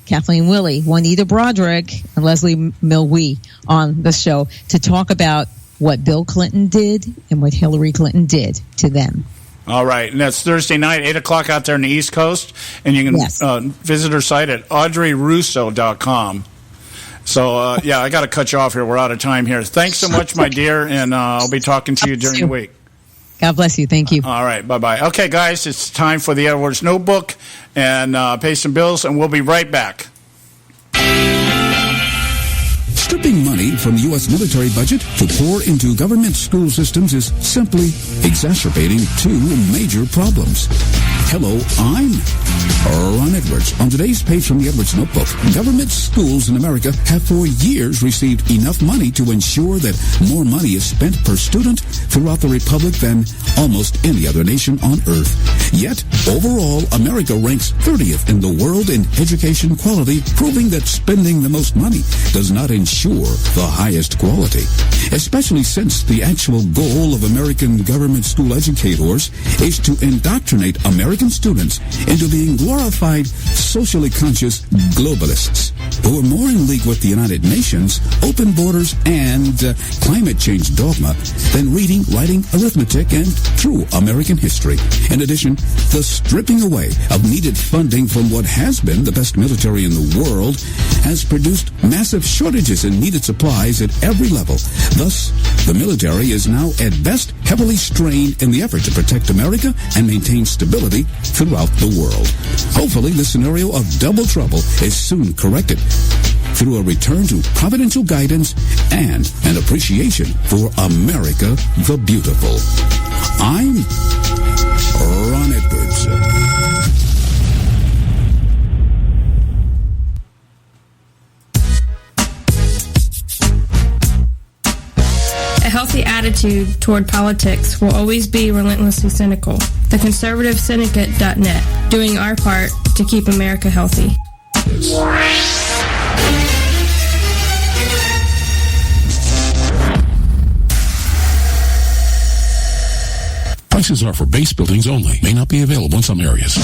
Kathleen Willey, Juanita Broderick, and Leslie Milwee on the show to talk about what Bill Clinton did and what Hillary Clinton did to them. All right, and that's Thursday night, 8 o'clock out there on the East Coast, and you can visit her site at audreyrusso.com. So, I got to cut you off here. We're out of time here. Thanks so much, my dear, and I'll be talking to you during the week. God bless you. Thank you. All right. Bye-bye. Okay, guys, it's time for the Edwards Notebook and pay some bills, and we'll be right back. Stripping money from the U.S. military budget to pour into government school systems is simply exacerbating two major problems. Hello, I'm Ron Edwards. On today's page from the Edwards Notebook, government schools in America have for years received enough money to ensure that more money is spent per student throughout the Republic than almost any other nation on earth. Yet, overall, America ranks 30th in the world in education quality, proving that spending the most money does not ensure the highest quality. Especially since the actual goal of American government school educators is to indoctrinate American students into being glorified, socially conscious globalists who are more in league with the United Nations, open borders, and climate change dogma than reading, writing, arithmetic, and true American history. In addition, the stripping away of needed funding from what has been the best military in the world has produced massive shortages in needed supplies at every level. Thus, the military is now at best heavily strained in the effort to protect America and maintain stability throughout the world. Hopefully, the scenario of double trouble is soon corrected through a return to providential guidance and an appreciation for America the Beautiful. I'm Ron Edwards. A healthy attitude toward politics will always be relentlessly cynical. The Conservative Syndicate.net, doing our part to keep America healthy. Prices are for base buildings only. May not be available in some areas.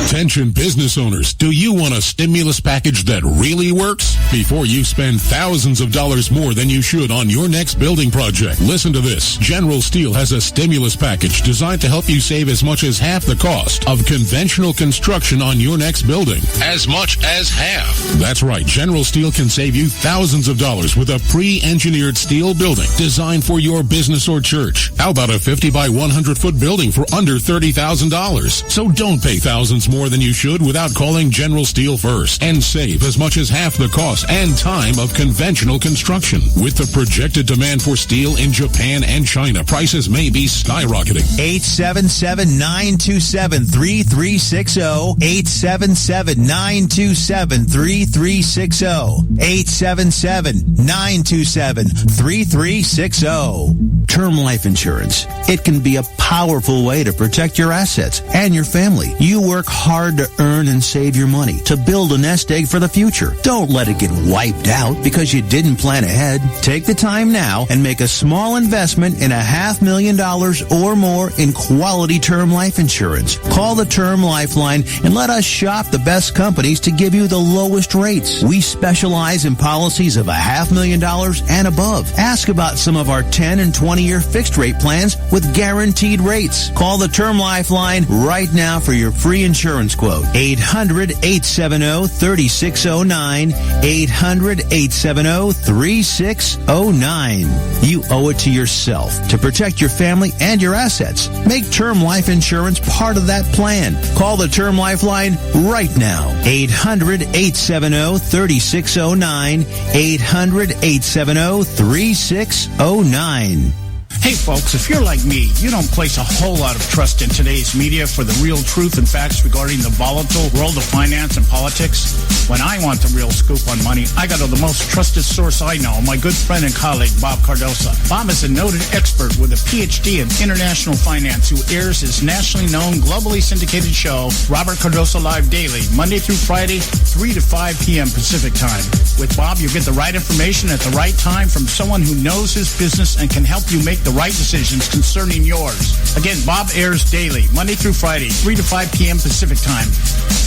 Attention business owners, do you want a stimulus package that really works? Before you spend thousands of dollars more than you should on your next building project, listen to this. General Steel has a stimulus package designed to help you save as much as half the cost of conventional construction on your next building. As much as half. That's right, General Steel can save you thousands of dollars with a pre-engineered steel building designed for your business or church. How about a 50 by 100 foot building for under $30,000? So don't pay thousands more than you should without calling General Steel first and save as much as half the cost and time of conventional construction. With the projected demand for steel in Japan and China, prices may be skyrocketing. 877-927-3360. 877-927-3360. 877-927-3360. Term life insurance. It can be a powerful way to protect your assets and your family. You work hard to earn and save your money to build a nest egg for the future. Don't let it get wiped out because you didn't plan ahead. Take the time now and make a small investment in $500,000 or more in quality term life insurance. Call the Term Lifeline and let us shop the best companies to give you the lowest rates. We specialize in policies of $500,000 and above. Ask about some of our 10 and 20-year fixed rate plans with guaranteed rates. Call the Term Lifeline right now for your free insurance quote. 800-870-3609. 800-870-3609. You owe it to yourself to protect your family and your assets. Make term life insurance part of that plan. Call the Term Lifeline right now. 800-870-3609. 800-870-3609. Hey folks, if you're like me, you don't place a whole lot of trust in today's media for the real truth and facts regarding the volatile world of finance and politics. When I want the real scoop on money, I go to the most trusted source I know, my good friend and colleague, Bob Cardosa. Bob is a noted expert with a PhD in international finance who airs his nationally known, globally syndicated show, Robert Cardosa Live Daily, Monday through Friday, 3 to 5 p.m. Pacific Time. With Bob, you get the right information at the right time from someone who knows his business and can help you make the right decisions concerning yours. Again, Bob airs daily, Monday through Friday, 3 to 5 p.m. Pacific Time.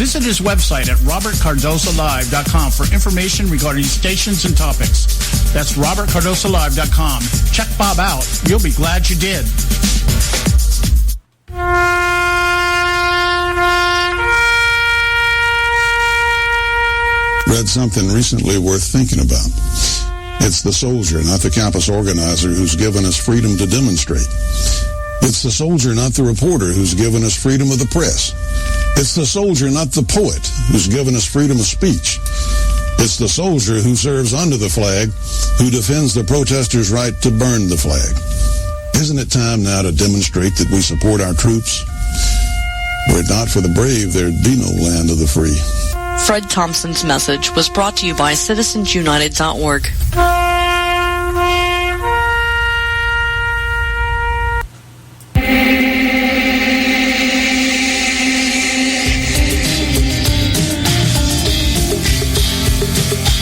Visit his website at robertcardosalive.com for information regarding stations and topics. That's robertcardosalive.com. Check Bob out. You'll be glad you did. Read something recently worth thinking about. It's the soldier, not the campus organizer, who's given us freedom to demonstrate. It's the soldier, not the reporter, who's given us freedom of the press. It's the soldier, not the poet, who's given us freedom of speech. It's the soldier who serves under the flag, who defends the protesters' right to burn the flag. Isn't it time now to demonstrate that we support our troops? Were it not for the brave, there'd be no land of the free. Fred Thompson's message was brought to you by citizensunited.org.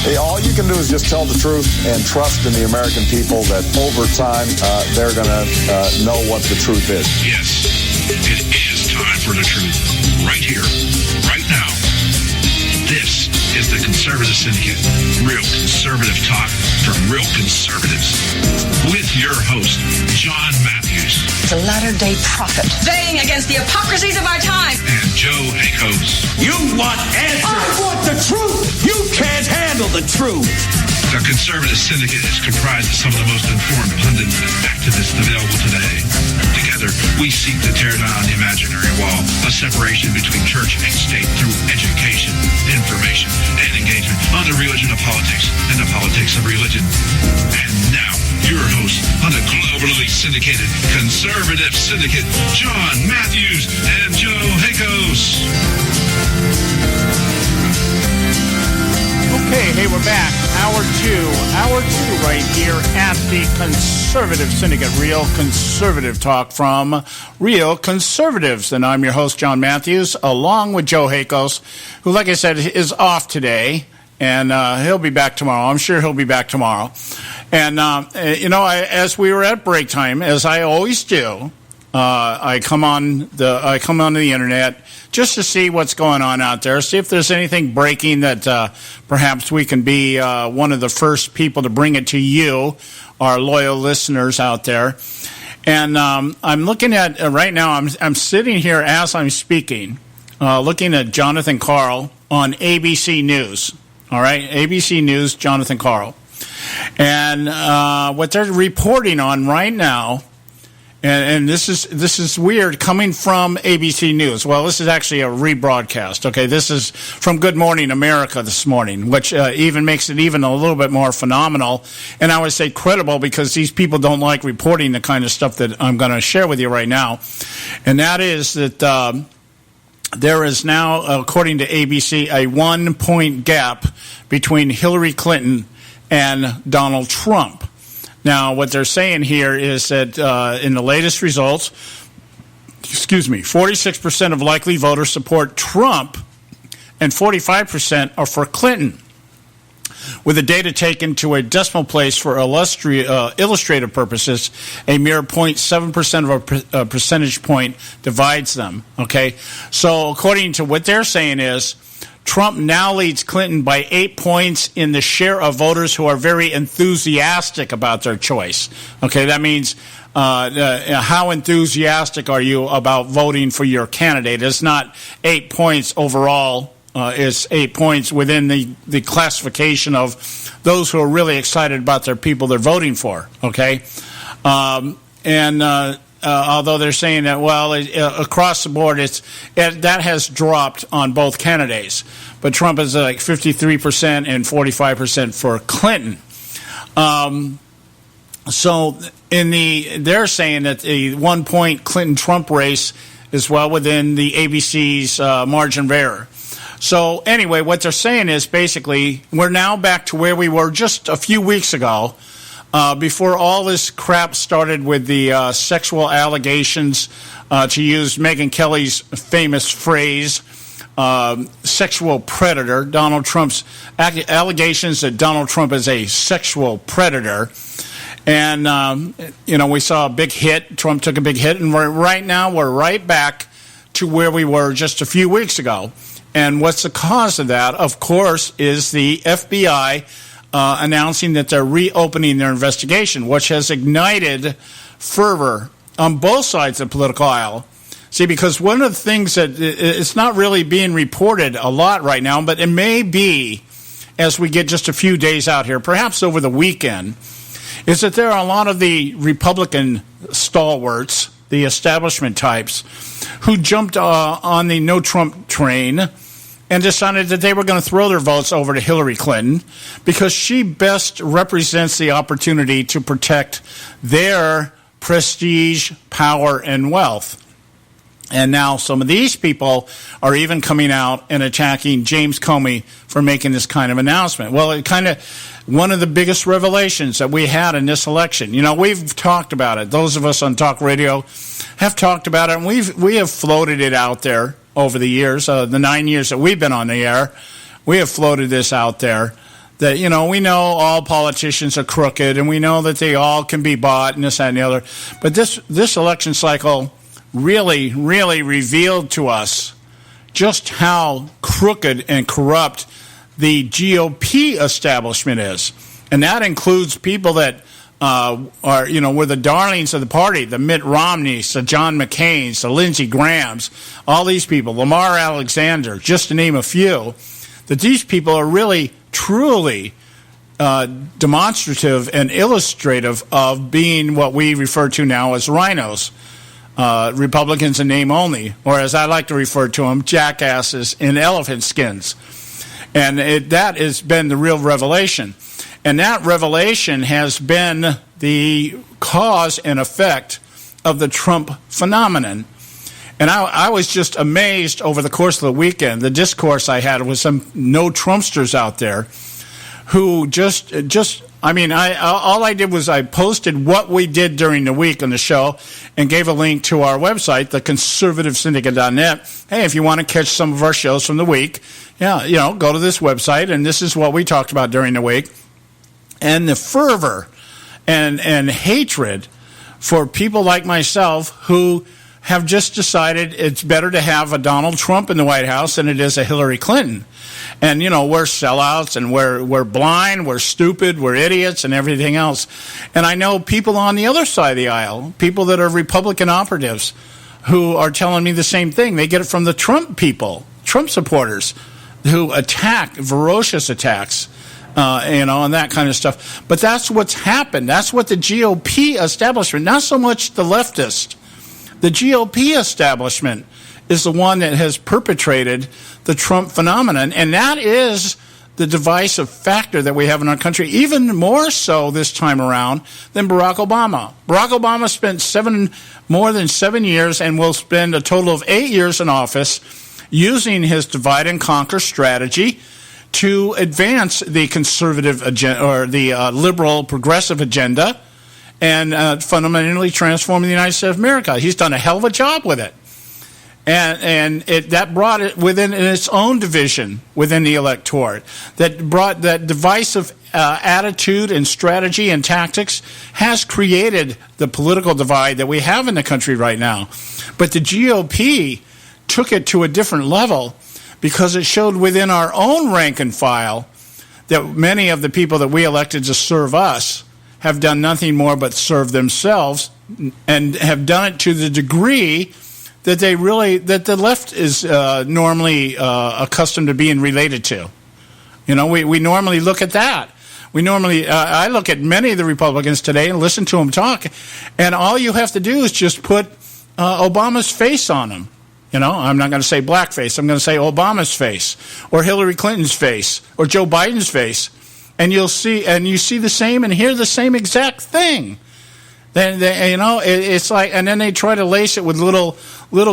Hey, all you can do is just tell the truth and trust in the American people that over time they're going to know what the truth is. Yes, it is time for the truth. Right here, right now. This is the Conservative Syndicate. Real conservative talk from real conservatives. With your host, John Matthews. The latter-day prophet. Baying against the hypocrisies of our time. And Joe Hakos. You want answers. I want the truth. You can't handle the truth. The Conservative Syndicate is comprised of some of the most informed pundits and activists available today. Together, we seek to tear down the imaginary wall, a separation between church and state through education, information, and engagement on the religion of politics and the politics of religion. And now, your host on the globally syndicated Conservative Syndicate, John Matthews and Joe Hakos. Okay, hey, we're back. Hour two right here at the Conservative Syndicate. Real conservative talk from real conservatives. And I'm your host, John Matthews, along with Joe Hakos, who, like I said, is off today. And he'll be back tomorrow. I'm sure he'll be back tomorrow. And, as we were at break time, as I always do, I come on the internet just to see what's going on out there, see if there's anything breaking that perhaps we can be one of the first people to bring it to you, our loyal listeners out there. And I'm looking at right now. I'm sitting here as I'm speaking, looking at Jonathan Karl on ABC News. All right, ABC News, Jonathan Karl, and what they're reporting on right now. And this is weird coming from ABC News. Well, this is actually a rebroadcast. Okay, this is from Good Morning America this morning, which even makes it even a little bit more phenomenal. And I would say credible because these people don't like reporting the kind of stuff that I'm going to share with you right now. And that is that there is now, according to ABC, a 1-point gap between Hillary Clinton and Donald Trump. Now, what they're saying here is that in the latest results, 46% of likely voters support Trump and 45% are for Clinton. With the data taken to a decimal place for illustrative purposes, a mere 0.7% of a percentage point divides them. Okay, so according to what they're saying is, Trump now leads Clinton by 8 points in the share of voters who are very enthusiastic about their choice. Okay, that means how enthusiastic are you about voting for your candidate? It's not 8 points overall. It's 8 points within the classification of those who are really excited about their people they're voting for. Okay, although they're saying that, well, across the board, that has dropped on both candidates. But Trump is like 53% and 45% for Clinton. So they're saying that the 1-point Clinton-Trump race is well within the ABC's margin of error. So anyway, what they're saying is basically we're now back to where we were just a few weeks ago. Before all this crap started with the sexual allegations, to use Megyn Kelly's famous phrase, sexual predator, Donald Trump's allegations that Donald Trump is a sexual predator. And, we saw a big hit. Trump took a big hit. And right now we're right back to where we were just a few weeks ago. And what's the cause of that, of course, is the FBI announcing that they're reopening their investigation, which has ignited fervor on both sides of the political aisle. See, because one of the things that it's not really being reported a lot right now, but it may be as we get just a few days out here, perhaps over the weekend, is that there are a lot of the Republican stalwarts, the establishment types, who jumped on the no Trump train and decided that they were going to throw their votes over to Hillary Clinton because she best represents the opportunity to protect their prestige, power, and wealth. And now some of these people are even coming out and attacking James Comey for making this kind of announcement. Well, it kind of one of the biggest revelations that we had in this election. You know, we've talked about it. Those of us on talk radio have talked about it, and we have floated it out there over the years, the 9 years that we've been on the air. We have floated this out there that, you know, we know all politicians are crooked, and we know that they all can be bought and this, that, and the other. But this election cycle really, really revealed to us just how crooked and corrupt the GOP establishment is. And that includes people that are, you know, were the darlings of the party, the Mitt Romneys, the John McCains, the Lindsey Grahams, all these people, Lamar Alexander, just to name a few, that these people are really, truly demonstrative and illustrative of being what we refer to now as rhinos. Republicans in name only, or as I like to refer to them, jackasses in elephant skins. And that has been the real revelation. And that revelation has been the cause and effect of the Trump phenomenon. And I was just amazed over the course of the weekend. The discourse I had with some no Trumpsters out there who just I mean, all I did was I posted what we did during the week on the show and gave a link to our website, the conservativesyndicate.net. Hey, if you want to catch some of our shows from the week, yeah, you know, go to this website, and this is what we talked about during the week. And the fervor and hatred for people like myself who have just decided it's better to have a Donald Trump in the White House than it is a Hillary Clinton. And, you know, we're sellouts and we're blind, we're stupid, we're idiots and everything else. And I know people on the other side of the aisle, people that are Republican operatives, who are telling me the same thing. They get it from the Trump people, Trump supporters, who attack, ferocious attacks, you know, and that kind of stuff. But that's what's happened. That's what the GOP establishment, not so much the leftist, the GOP establishment is the one that has perpetrated the Trump phenomenon, and that is the divisive factor that we have in our country, even more so this time around than Barack Obama. Barack Obama spent more than 7 years and will spend a total of 8 years in office using his divide and conquer strategy to advance the conservative agenda, or the liberal progressive agenda, and fundamentally transforming the United States of America. He's done a hell of a job with it. And that brought it within its own division within the electorate. That brought that divisive attitude and strategy and tactics has created the political divide that we have in the country right now. But the GOP took it to a different level because it showed within our own rank and file that many of the people that we elected to serve us have done nothing more but serve themselves, and have done it to the degree that that the left is normally accustomed to being related to. You know, we normally look at that. We normally, I look at many of the Republicans today and listen to them talk, and all you have to do is just put Obama's face on them. You know, I'm not going to say blackface. I'm going to say Obama's face, or Hillary Clinton's face, or Joe Biden's face. And you see the same and hear the same exact thing. Then you know, it's like, and then they try to lace it with little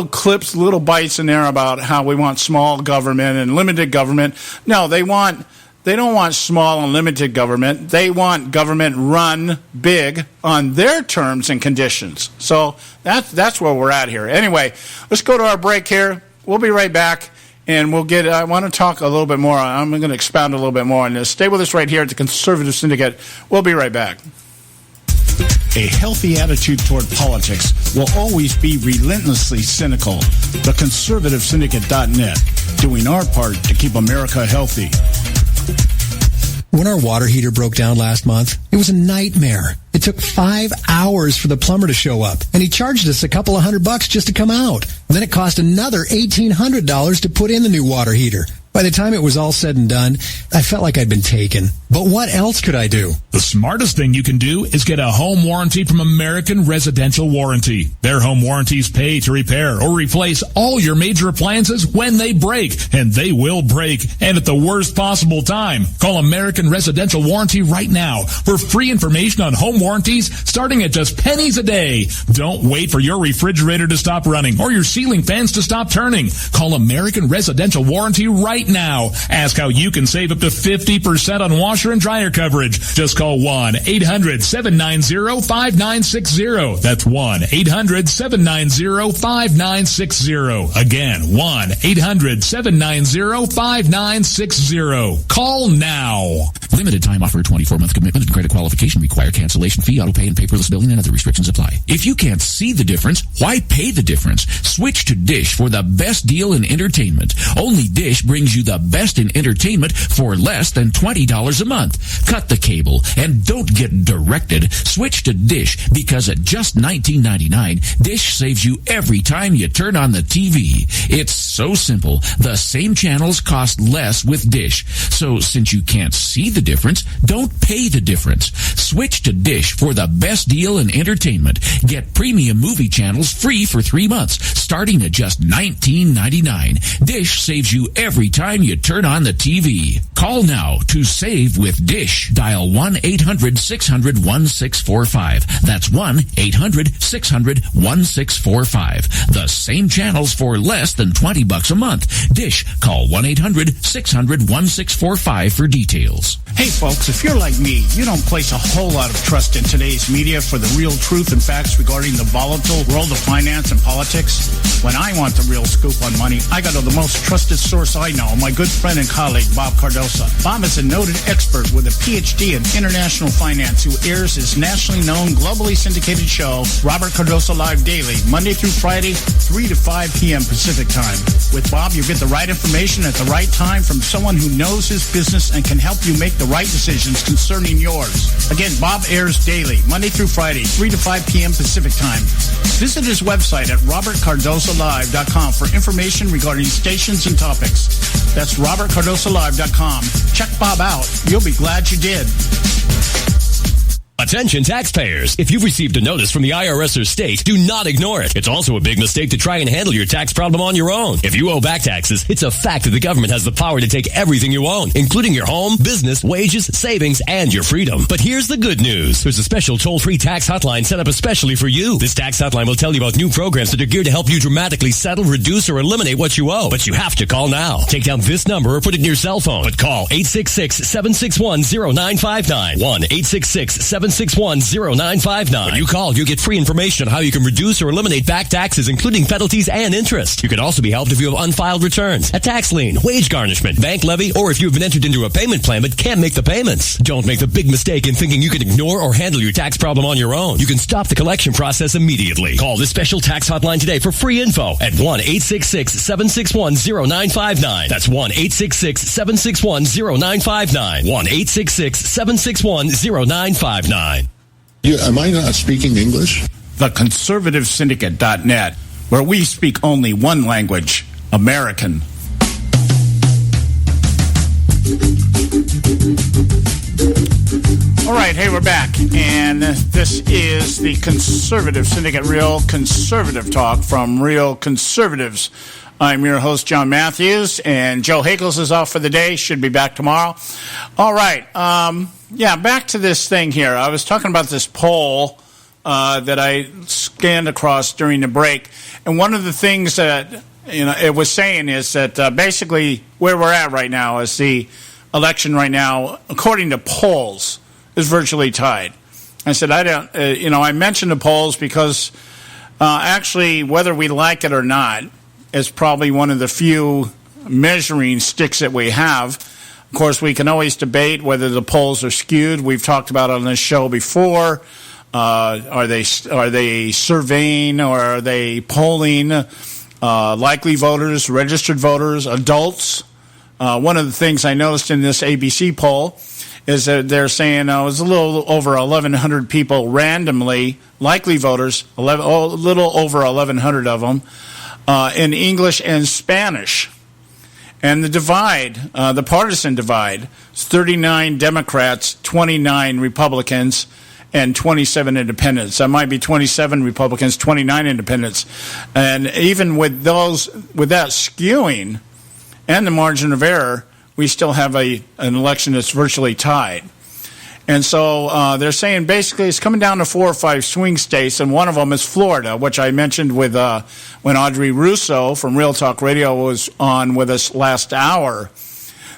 clips, little bites in there about how we want small government and limited government. No, they don't want small and limited government. They want government run big on their terms and conditions. So that's where we're at here. Anyway, let's go to our break here. We'll be right back. And I want to talk a little bit more. I'm going to expound a little bit more on this. Stay with us right here at the Conservative Syndicate. We'll be right back. A healthy attitude toward politics will always be relentlessly cynical. The ConservativeSyndicate.net, doing our part to keep America healthy. When our water heater broke down last month, it was a nightmare. It took 5 hours for the plumber to show up, and he charged us a couple of $100 just to come out. Then it cost another $1,800 to put in the new water heater. By the time it was all said and done, I felt like I'd been taken. But what else could I do? The smartest thing you can do is get a home warranty from American Residential Warranty. Their home warranties pay to repair or replace all your major appliances when they break, and they will break, and at the worst possible time. Call American Residential Warranty right now for free information on home warranties starting at just pennies a day. Don't wait for your refrigerator to stop running or your ceiling fans to stop turning. Call American Residential Warranty right now. Ask how you can save up to 50% on washer and dryer coverage. Just call 1-800-790-5960. That's 1-800-790-5960. Again, 1-800-790-5960. Call now. Limited time offer, 24-month commitment and credit qualification require cancellation fee, auto pay, and paperless billing, and other restrictions apply. If you can't see the difference, why pay the difference? Switch to Dish for the best deal in entertainment. Only Dish brings you the best in entertainment for less than $20 a month. Cut the cable and don't get directed. Switch to Dish because at just $19.99, Dish saves you every time you turn on the TV. It's so simple. The same channels cost less with Dish. So since you can't see the difference, don't pay the difference. Switch to Dish for the best deal in entertainment. Get premium movie channels free for 3 months, starting at just $19.99. Dish saves you every time you turn on the TV. Call now to save with Dish. Dial 1-800-600-1645. That's 1-800-600-1645. The same channels for less than $20 a month. Dish. Call 1-800-600-1645 for details. Hey folks, if you're like me, you don't place a whole lot of trust in today's media for the real truth and facts regarding the volatile world of finance and politics. When I want the real scoop on money, I go to the most trusted source I know, my good friend and colleague, Bob Cardoso. Bob is a noted expert with a PhD in international finance who airs his nationally known, globally syndicated show, Robert Cardoso Live Daily, Monday through Friday, 3 to 5 p.m. Pacific time. With Bob, you get the right information at the right time from someone who knows his business and can help you make the right decisions concerning yours. Again, Bob airs daily, Monday through Friday, 3 to 5 p.m. Pacific time. Visit his website at robertcardosolive.com for information regarding stations and topics. That's robertcardosolive.com. Check Bob out. You'll be glad you did. Attention taxpayers. If you've received a notice from the IRS or state, do not ignore it. It's also a big mistake to try and handle your tax problem on your own. If you owe back taxes, it's a fact that the government has the power to take everything you own, including your home, business, wages, savings, and your freedom. But here's the good news. There's a special toll-free tax hotline set up especially for you. This tax hotline will tell you about new programs that are geared to help you dramatically settle, reduce, or eliminate what you owe. But you have to call now. Take down this number or put it in your cell phone. But call 866-761-0959. 1-866-761-0959. When you call, you get free information on how you can reduce or eliminate back taxes, including penalties and interest. You can also be helped if you have unfiled returns, a tax lien, wage garnishment, bank levy, or if you've been entered into a payment plan but can't make the payments. Don't make the big mistake in thinking you can ignore or handle your tax problem on your own. You can stop the collection process immediately. Call this special tax hotline today for free info at 1-866-761-0959. That's 1-866-761-0959. 1-866-761-0959. Am I not speaking English? TheConservativeSyndicate.net, where we speak only one language, American. All right, hey, we're back, and this is the Conservative Syndicate, real conservative talk from real conservatives. I'm your host, John Matthews, and Joe Hakels is off for the day, should be back tomorrow. All right, back to this thing here. I was talking about this poll that I scanned across during the break, and one of the things that it was saying is that basically where we're at right now is the election right now, according to polls, is virtually tied. I said I mentioned the polls because actually, whether we like it or not, is probably one of the few measuring sticks that we have. Of course, we can always debate whether the polls are skewed. We've talked about it on this show before. Are they surveying or are they polling likely voters, registered voters, adults? One of the things I noticed in this ABC poll is that they're saying it was a little over 1,100 people randomly, likely voters, a little over 1,100 of them, in English and Spanish. And the divide, the partisan divide, is 39 Democrats, 29 Republicans, and 27 independents. That might be 27 Republicans, 29 independents. And even with that skewing and the margin of error, we still have an election that's virtually tied. And so they're saying basically it's coming down to 4 or 5 swing states, and one of them is Florida, which I mentioned with when Audrey Russo from Real Talk Radio was on with us last hour,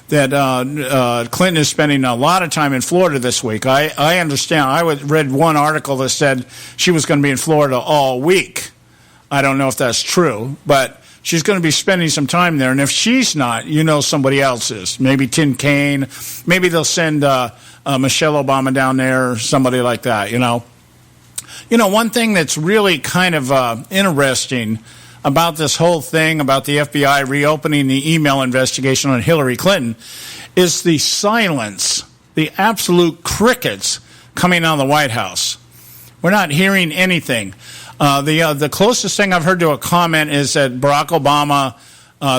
that Clinton is spending a lot of time in Florida this week. I understand. I read one article that said she was going to be in Florida all week. I don't know if that's true, but she's going to be spending some time there. And if she's not, somebody else is. Maybe Tim Kaine. Maybe they'll send Michelle Obama down there or somebody like that, one thing that's really kind of interesting about this whole thing, about the FBI reopening the email investigation on Hillary Clinton, is the silence, the absolute crickets coming out of the White House. We're not hearing anything. The closest thing I've heard to a comment is that Barack Obama,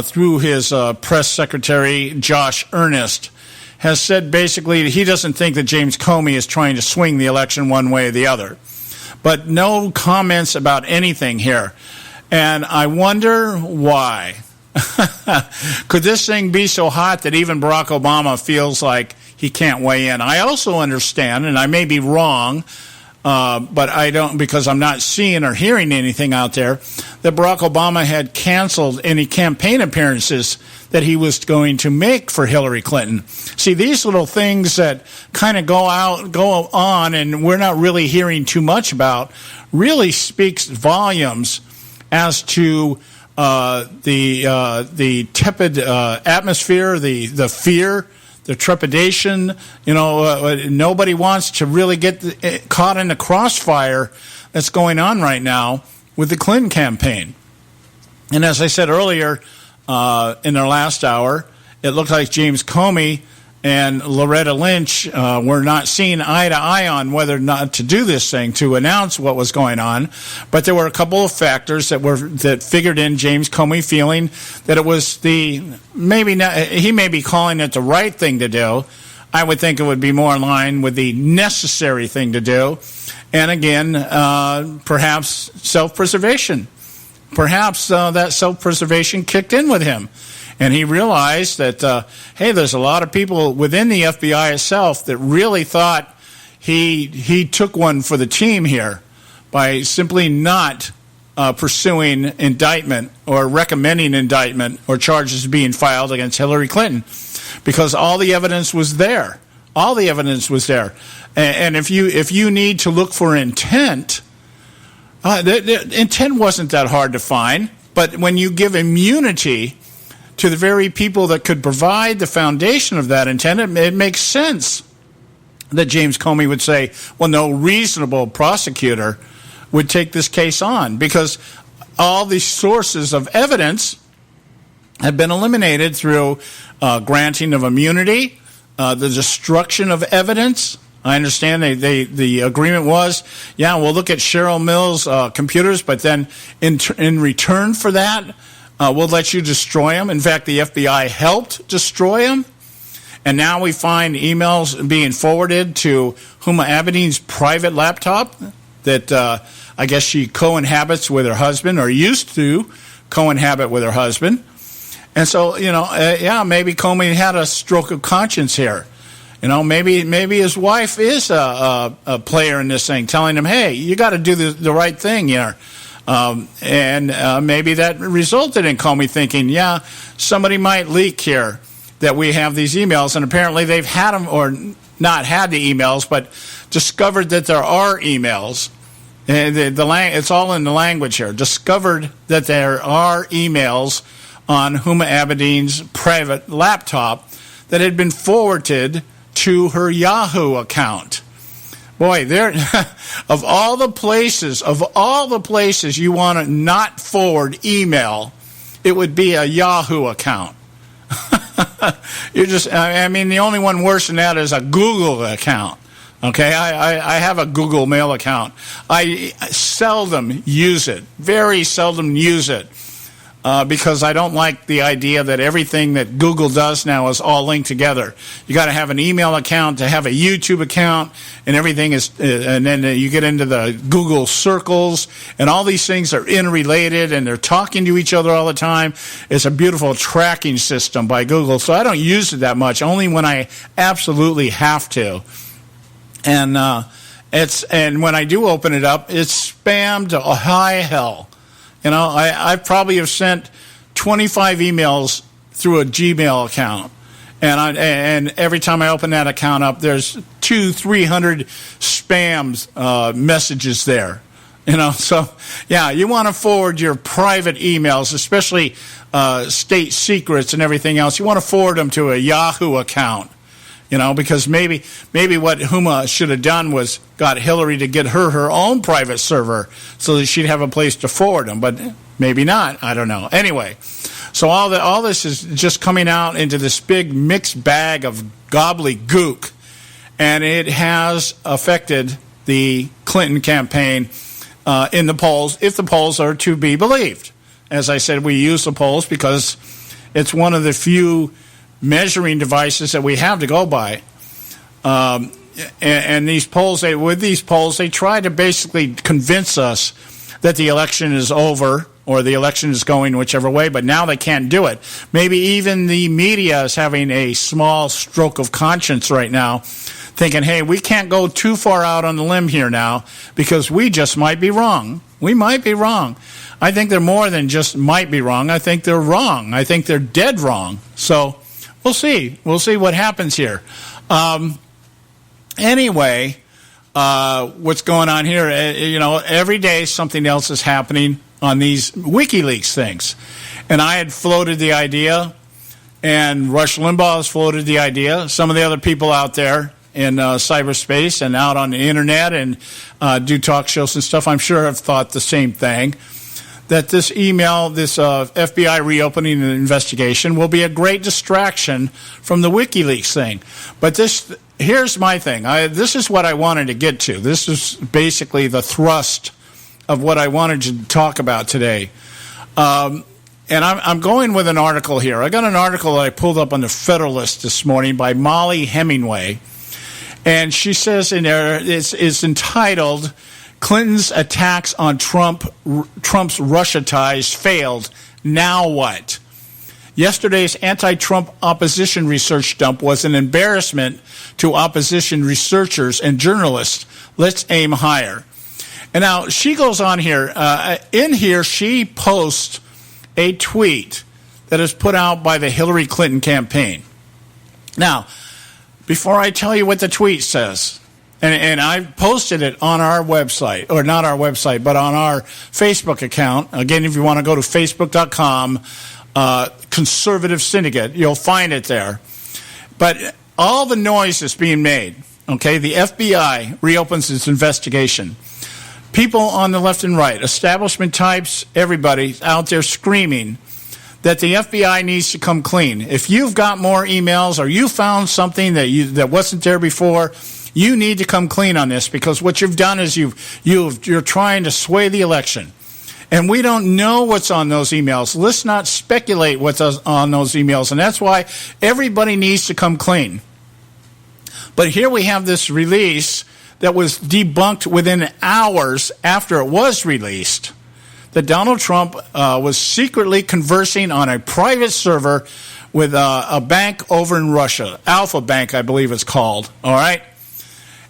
through his press secretary, Josh Earnest, has said basically he doesn't think that James Comey is trying to swing the election one way or the other. But no comments about anything here. And I wonder why. Could this thing be so hot that even Barack Obama feels like he can't weigh in? I also understand, and I may be wrong, but I don't, because I'm not seeing or hearing anything out there, that Barack Obama had canceled any campaign appearances that he was going to make for Hillary Clinton. See, these little things that kind of go on, and we're not really hearing too much about, really speaks volumes as to the tepid atmosphere, the fear, the trepidation. Nobody wants to really get caught in the crossfire that's going on right now with the Clinton campaign. And as I said earlier in their last hour, it looked like James Comey and Loretta Lynch were not seeing eye to eye on whether or not to do this thing, to announce what was going on. But there were a couple of factors that figured in James Comey feeling that it was he may be calling it the right thing to do. I would think it would be more in line with the necessary thing to do. And again, perhaps self-preservation. Perhaps that self-preservation kicked in with him. And he realized that, hey, there's a lot of people within the FBI itself that really thought he took one for the team here by simply not pursuing indictment or recommending indictment or charges being filed against Hillary Clinton, because all the evidence was there. All the evidence was there. And if you need to look for intent, the intent wasn't that hard to find. But when you give immunity to the very people that could provide the foundation of that intent, it makes sense that James Comey would say, well, no reasonable prosecutor would take this case on, because all these sources of evidence have been eliminated through granting of immunity, the destruction of evidence. I understand the agreement was, we'll look at Cheryl Mills' computers, but then in return for that, we'll let you destroy them. In fact, the FBI helped destroy them. And now we find emails being forwarded to Huma Abedin's private laptop that I guess she co-inhabits with her husband, or used to co-inhabit with her husband. And so, maybe Comey had a stroke of conscience here. Maybe his wife is a player in this thing, telling him, hey, you got to do the right thing here. And maybe that resulted in Comey thinking, somebody might leak here that we have these emails. And apparently they've had them, or not had the emails, but discovered that there are emails. It's all in the language here. Discovered that there are emails on Huma Abedin's private laptop that had been forwarded to her Yahoo account. Boy, of all the places you want to not forward email, it would be a Yahoo account. The only one worse than that is a Google account. Okay, I have a Google Mail account. I seldom use it, very seldom use it. because I don't like the idea that everything that Google does now is all linked together. You got to have an email account to have a YouTube account, and everything is, and then you get into the Google circles, and all these things are interrelated, and they're talking to each other all the time. It's a beautiful tracking system by Google, so I don't use it that much, only when I absolutely have to. And and when I do open it up, it's spam to high hell. You know, I probably have sent 25 emails through a Gmail account, and every time I open that account up, there's 200-300 spam messages there. You know, so yeah, you want to forward your private emails, especially state secrets and everything else. You want to forward them to a Yahoo account. You know, because maybe what Huma should have done was got Hillary to get her own private server so that she'd have a place to forward them, but maybe not. I don't know. Anyway, so all this is just coming out into this big mixed bag of gobbledygook, and it has affected the Clinton campaign in the polls, if the polls are to be believed. As I said, we use the polls because it's one of the few measuring devices that we have to go by, and these polls, they try to basically convince us that the election is over or the election is going whichever way, but now they can't do it. Maybe even the media is having a small stroke of conscience right now, thinking, hey, we can't go too far out on the limb here now because we just might be wrong. We might be wrong. I think they're more than just might be wrong. I think they're wrong. I think they're dead wrong. So we'll see. We'll see what happens here. Anyway, what's going on here? You know, every day something else is happening on these WikiLeaks things. And I had floated the idea, and Rush Limbaugh has floated the idea. Some of the other people out there in cyberspace and out on the internet and do talk shows and stuff, I'm sure have thought the same thing. That this email, this FBI reopening an investigation will be a great distraction from the WikiLeaks thing. But here's my thing. This is what I wanted to get to. This is basically the thrust of what I wanted to talk about today. And I'm going with an article here. I got an article that I pulled up on the Federalist this morning by Molly Hemingway. And she says in there, it's entitled, Clinton's attacks on Trump's Russia ties failed. Now what? Yesterday's anti-Trump opposition research dump was an embarrassment to opposition researchers and journalists. Let's aim higher. And now she goes on here. In here, she posts a tweet that is put out by the Hillary Clinton campaign. Now, before I tell you what the tweet says, and I posted it on our website, or not our website, but on our Facebook account. Again, if you want to go to facebook.com, Conservative Syndicate, you'll find it there. But all the noise is being made, okay? The FBI reopens its investigation. People on the left and right, establishment types, everybody out there screaming that the FBI needs to come clean. If you've got more emails or you found something that wasn't there before, you need to come clean on this, because what you've done is you're trying to sway the election. And we don't know what's on those emails. Let's not speculate what's on those emails. And that's why everybody needs to come clean. But here we have this release that was debunked within hours after it was released, that Donald Trump was secretly conversing on a private server with a bank over in Russia, Alpha Bank, I believe it's called, all right?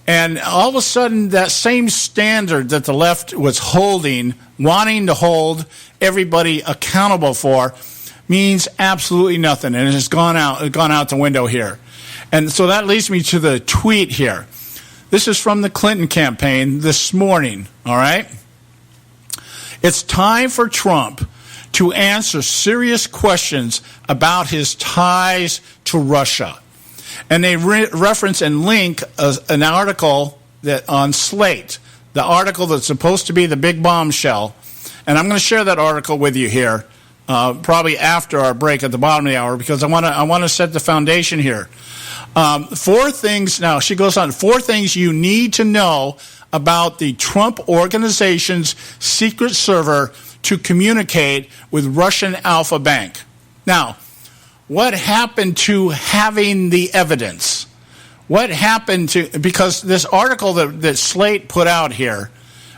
And all of a sudden, that same standard that the left was holding, wanting to hold everybody accountable for, means absolutely nothing, and it has gone out the window here. And so that leads me to the tweet here. This is from the Clinton campaign this morning, all right? It's time for Trump to answer serious questions about his ties to Russia. And they reference and link an article that on Slate, the article that's supposed to be the big bombshell. And I'm going to share that article with you here, probably after our break at the bottom of the hour, because I want to set the foundation here. 4 things. Now she goes on. 4 things you need to know about the Trump Organization's secret server to communicate with Russian Alpha Bank. Now, what happened to having the evidence? What happened to, because this article that Slate put out here,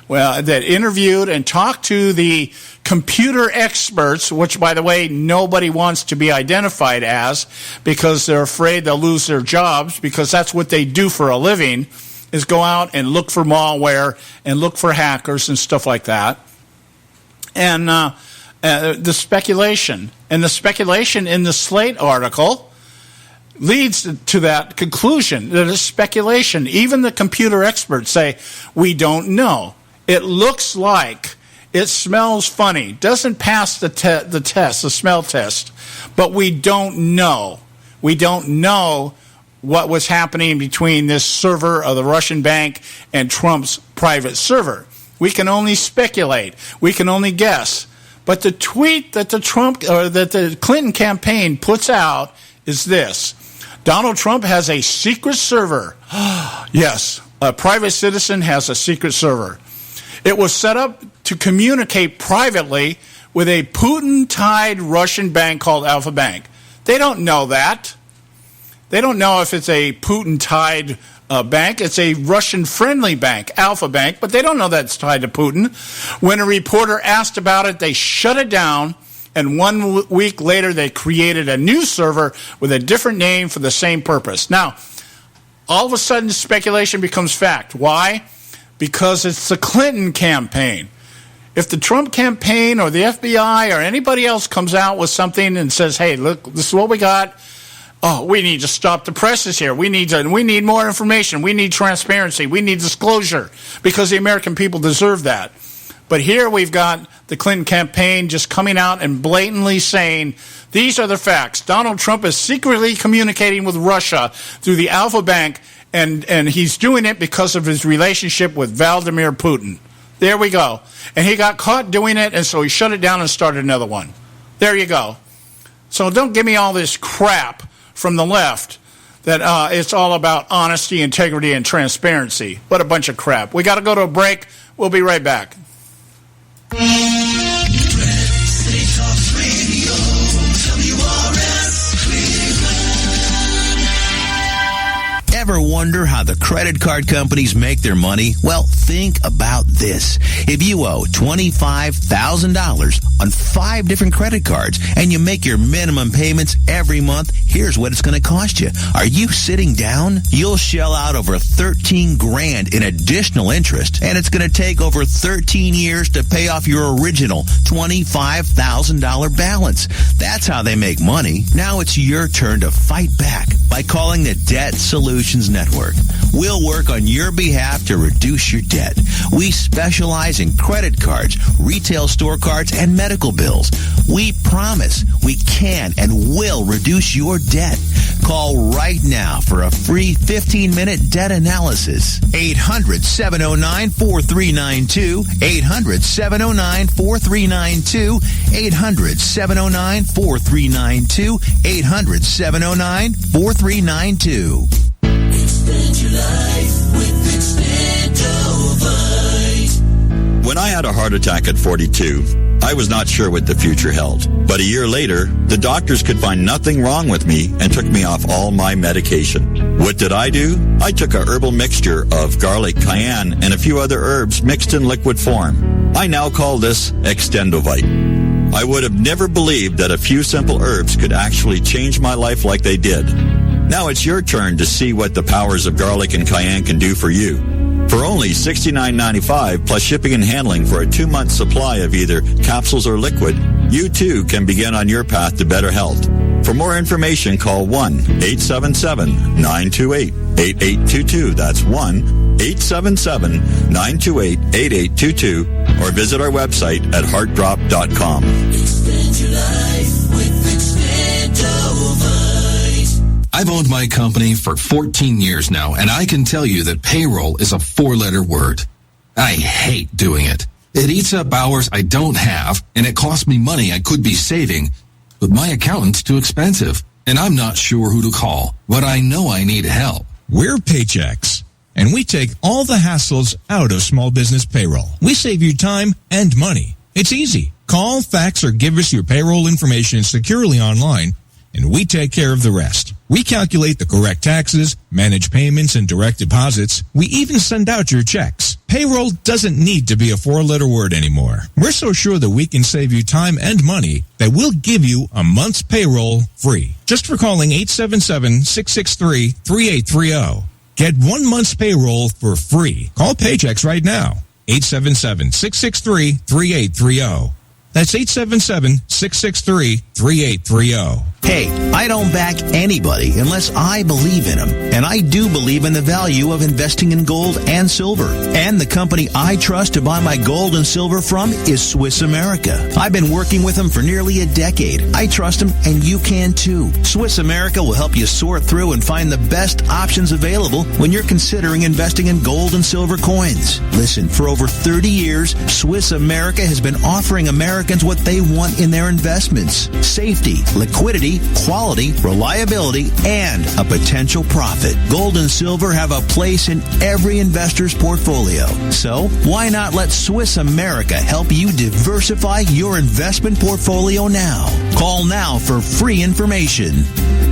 well, that interviewed and talked to the computer experts, which, by the way, nobody wants to be identified as because they're afraid they'll lose their jobs, because that's what they do for a living, is go out and look for malware and look for hackers and stuff like that. And the speculation in the Slate article leads to that conclusion that it's speculation. Even the computer experts say, we don't know. It looks like, it smells funny, doesn't pass the test, the smell test, but we don't know. We don't know what was happening between this server of the Russian bank and Trump's private server. We can only speculate. We can only guess. But the tweet that the Clinton campaign puts out is this: Donald Trump has a secret server. Yes, a private citizen has a secret server. It was set up to communicate privately with a Putin-tied Russian bank called Alpha Bank. They don't know that. They don't know if it's a Putin-tied bank. It's a Russian-friendly bank, Alpha Bank, but they don't know that it's tied to Putin. When a reporter asked about it, they shut it down, and 1 week later they created a new server with a different name for the same purpose. Now, all of a sudden speculation becomes fact. Why? Because it's the Clinton campaign. If the Trump campaign or the FBI or anybody else comes out with something and says, hey, look, this is what we got. Oh, we need to stop the presses here. We need more information. We need transparency. We need disclosure, because the American people deserve that. But here we've got the Clinton campaign just coming out and blatantly saying, these are the facts. Donald Trump is secretly communicating with Russia through the Alpha Bank, and he's doing it because of his relationship with Vladimir Putin. There we go. And he got caught doing it, and so he shut it down and started another one. There you go. So don't give me all this crap from the left that it's all about honesty, integrity, and transparency. What a bunch of crap. We got to go to a break. We'll be right back. Ever wonder how the credit card companies make their money? Well, think about this. If you owe $25,000 on 5 different credit cards and you make your minimum payments every month, here's what it's going to cost you. Are you sitting down? You'll shell out over $13,000 in additional interest, and it's going to take over 13 years to pay off your original $25,000 balance. That's how they make money. Now it's your turn to fight back by calling the Debt Solutions Network. We'll work on your behalf to reduce your debt. We specialize in credit cards, retail store cards, and medical bills. We promise we can and will reduce your debt. Call right now for a free 15-minute debt analysis. 800-709-4392. 800-709-4392. 800-709-4392. 800-709-4392. Expand your life with Expandovite. When I had a heart attack at 42, I was not sure what the future held. But a year later, the doctors could find nothing wrong with me and took me off all my medication. What did I do? I took a herbal mixture of garlic, cayenne, and a few other herbs mixed in liquid form. I now call this Extendovite. I would have never believed that a few simple herbs could actually change my life like they did. Now it's your turn to see what the powers of garlic and cayenne can do for you. For only $69.95 plus shipping and handling for a 2-month supply of either capsules or liquid, you too can begin on your path to better health. For more information, call 1-877-928-8822. That's 1-877-928-8822. Or visit our website at heartdrop.com. Expand your life with Expandovite. I've owned my company for 14 years now, and I can tell you that payroll is a 4-letter word. I hate doing it. It eats up hours I don't have, and it costs me money I could be saving. But my accountant's too expensive, and I'm not sure who to call. But I know I need help. We're Paychex, and we take all the hassles out of small business payroll. We save you time and money. It's easy. Call, fax, or give us your payroll information securely online, and we take care of the rest. We calculate the correct taxes, manage payments and direct deposits. We even send out your checks. Payroll doesn't need to be a four-letter word anymore. We're so sure that we can save you time and money that we'll give you a month's payroll free. Just for calling 877-663-3830. Get 1 month's payroll for free. Call Paychex right now. 877-663-3830. That's 877-663-3830. Hey, I don't back anybody unless I believe in them. And I do believe in the value of investing in gold and silver. And the company I trust to buy my gold and silver from is Swiss America. I've been working with them for nearly a decade. I trust them, and you can too. Swiss America will help you sort through and find the best options available when you're considering investing in gold and silver coins. Listen, for over 30 years, Swiss America has been offering Americans what they want in their investments: safety, liquidity, quality, reliability, and a potential profit. Gold and silver have a place in every investor's portfolio. So why not let Swiss America help you diversify your investment portfolio now? Call now for free information.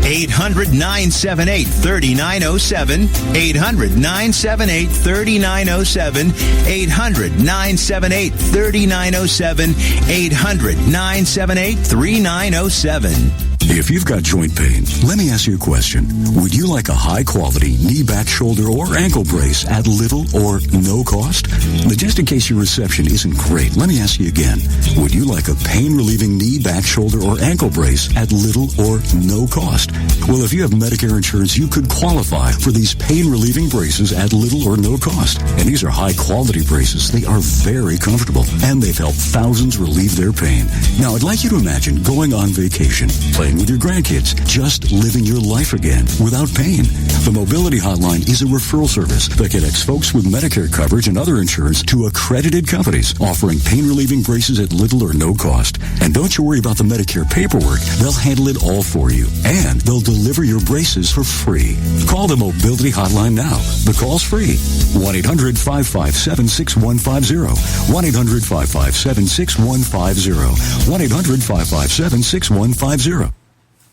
800-978-3907. 800-978-3907. 800-978-3907. 800-978-3907. If you've got joint pain, let me ask you a question. Would you like a high-quality knee, back, shoulder, or ankle brace at little or no cost? But just in case your reception isn't great, let me ask you again. Would you like a pain-relieving knee, back, shoulder, or ankle brace at little or no cost? Well, if you have Medicare insurance, you could qualify for these pain-relieving braces at little or no cost. And these are high-quality braces. They are very comfortable, and they've helped thousands relieve their pain. Now, I'd like you to imagine going on vacation, playing with your grandkids, just living your life again without pain. The Mobility Hotline is a referral service that connects folks with Medicare coverage and other insurance to accredited companies offering pain-relieving braces at little or no cost. And don't you worry about the Medicare paperwork. They'll handle it all for you. And they'll deliver your braces for free. Call the Mobility Hotline now. The call's free. 1-800-557-6150. 1-800-557-6150. 1-800-557-6150.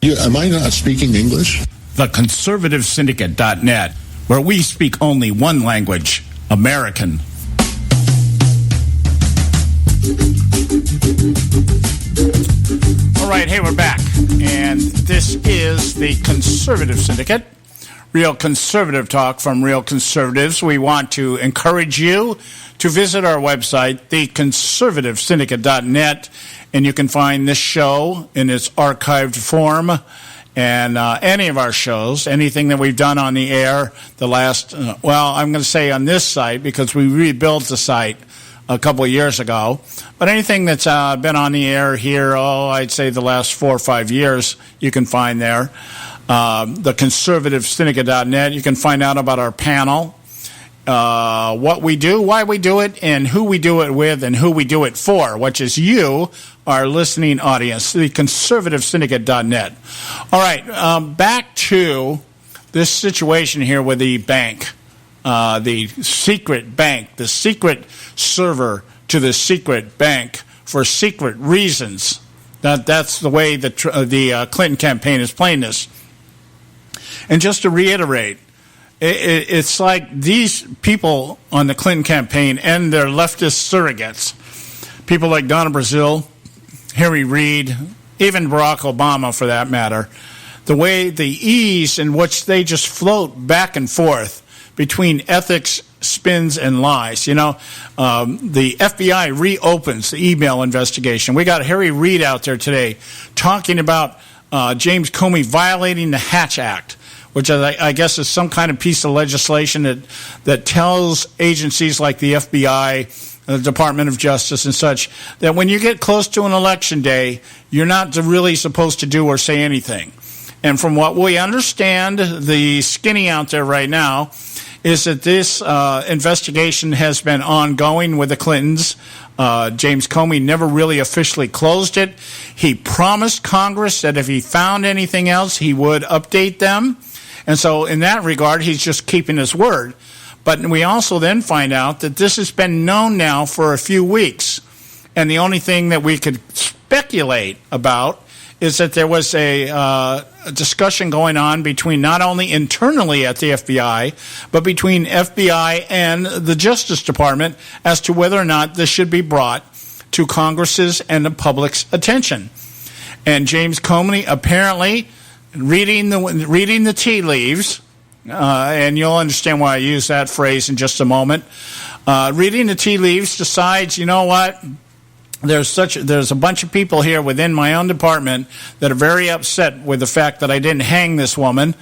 Am I not speaking English? TheConservativeSyndicate.net, where we speak only one language, American. All right, hey, we're back. And this is the Conservative Syndicate, real conservative talk from real conservatives. We want to encourage you to visit our website, TheConservativeSyndicate.net, and you can find this show in its archived form and any of our shows, anything that we've done on the air the last, I'm going to say on this site because we rebuilt the site a couple of years ago. But anything that's been on the air here, I'd say the last 4 or 5 years, you can find there. TheConservativeSyndicate.net. You can find out about our panel, what we do, why we do it, and who we do it with and who we do it for, which is you, our listening audience, TheConservativeSyndicate.net. All right, back to this situation here with the bank, the secret bank, the secret server to the secret bank for secret reasons. That's the way the Clinton campaign is playing this. And just to reiterate, it's like these people on the Clinton campaign and their leftist surrogates, people like Donna Brazile, Harry Reid, even Barack Obama for that matter, the ease in which they just float back and forth between ethics, spins, and lies. The FBI reopens the email investigation. We got Harry Reid out there today talking about James Comey violating the Hatch Act, which I guess is some kind of piece of legislation that tells agencies like the FBI, the Department of Justice and such, that when you get close to an election day, you're not really supposed to do or say anything. And from what we understand, the skinny out there right now is that this investigation has been ongoing with the Clintons. James Comey never really officially closed it. He promised Congress that if he found anything else, he would update them. And so in that regard, he's just keeping his word. But we also then find out that this has been known now for a few weeks. And the only thing that we could speculate about is that there was a discussion going on between not only internally at the FBI, but between FBI and the Justice Department as to whether or not this should be brought to Congress's and the public's attention. And James Comey apparently reading the tea leaves, and you'll understand why I use that phrase in just a moment. Reading the tea leaves, decides, you know what? There's a bunch of people here within my own department that are very upset with the fact that I didn't hang this woman,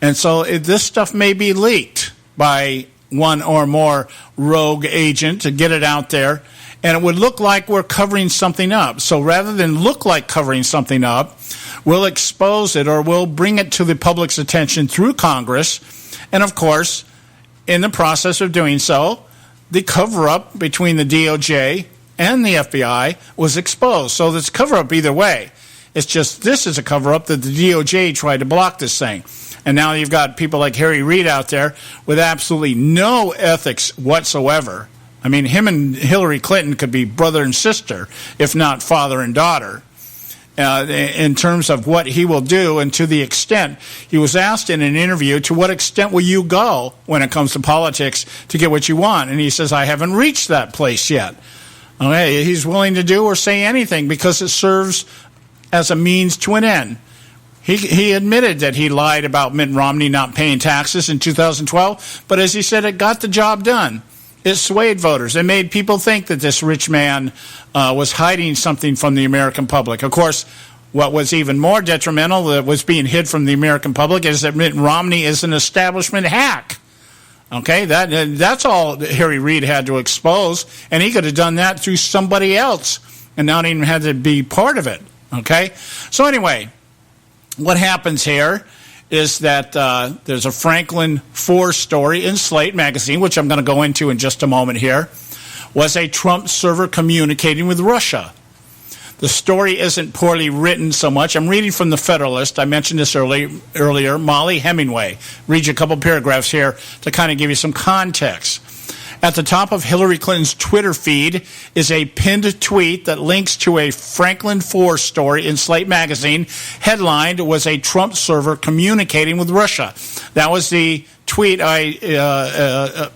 and so this stuff may be leaked by one or more rogue agent to get it out there, and it would look like we're covering something up. So rather than look like covering something up, we'll expose it or we'll bring it to the public's attention through Congress, and of course, in the process of doing so, the cover-up between the DOJ and the FBI was exposed. So there's cover-up either way. It's just this is a cover-up that the DOJ tried to block this thing. And now you've got people like Harry Reid out there with absolutely no ethics whatsoever. I mean, him and Hillary Clinton could be brother and sister, if not father and daughter, in terms of what he will do. And to the extent, he was asked in an interview, to what extent will you go when it comes to politics to get what you want? And he says, I haven't reached that place yet. Okay, he's willing to do or say anything because it serves as a means to an end. He admitted that he lied about Mitt Romney not paying taxes in 2012, but as he said, it got the job done. It swayed voters. It made people think that this rich man was hiding something from the American public. Of course, what was even more detrimental that was being hid from the American public is that Mitt Romney is an establishment hack. Okay, that's all that Harry Reid had to expose, and he could have done that through somebody else and not even had to be part of it. Okay, so anyway, what happens here is that there's a Franklin Ford story in Slate magazine, which I'm going to go into in just a moment here, was a Trump server communicating with Russia. The story isn't poorly written so much. I'm reading from the Federalist. I mentioned this earlier. Molly Hemingway. Read you a couple paragraphs here to kind of give you some context. At the top of Hillary Clinton's Twitter feed is a pinned tweet that links to a Franklin Ford story in Slate magazine. Headlined was a Trump server communicating with Russia. That was the tweet I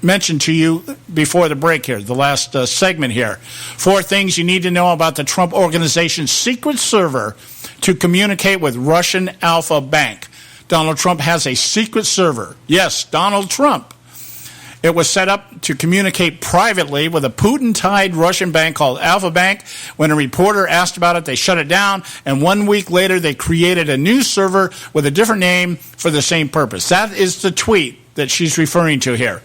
mentioned to you before the break here, the last segment here. 4 things you need to know about the Trump Organization's secret server to communicate with Russian Alpha Bank. Donald Trump has a secret server. Yes, Donald Trump. It was set up to communicate privately with a Putin-tied Russian bank called Alpha Bank. When a reporter asked about it, they shut it down, and 1 week later they created a new server with a different name for the same purpose. That is the tweet that she's referring to here.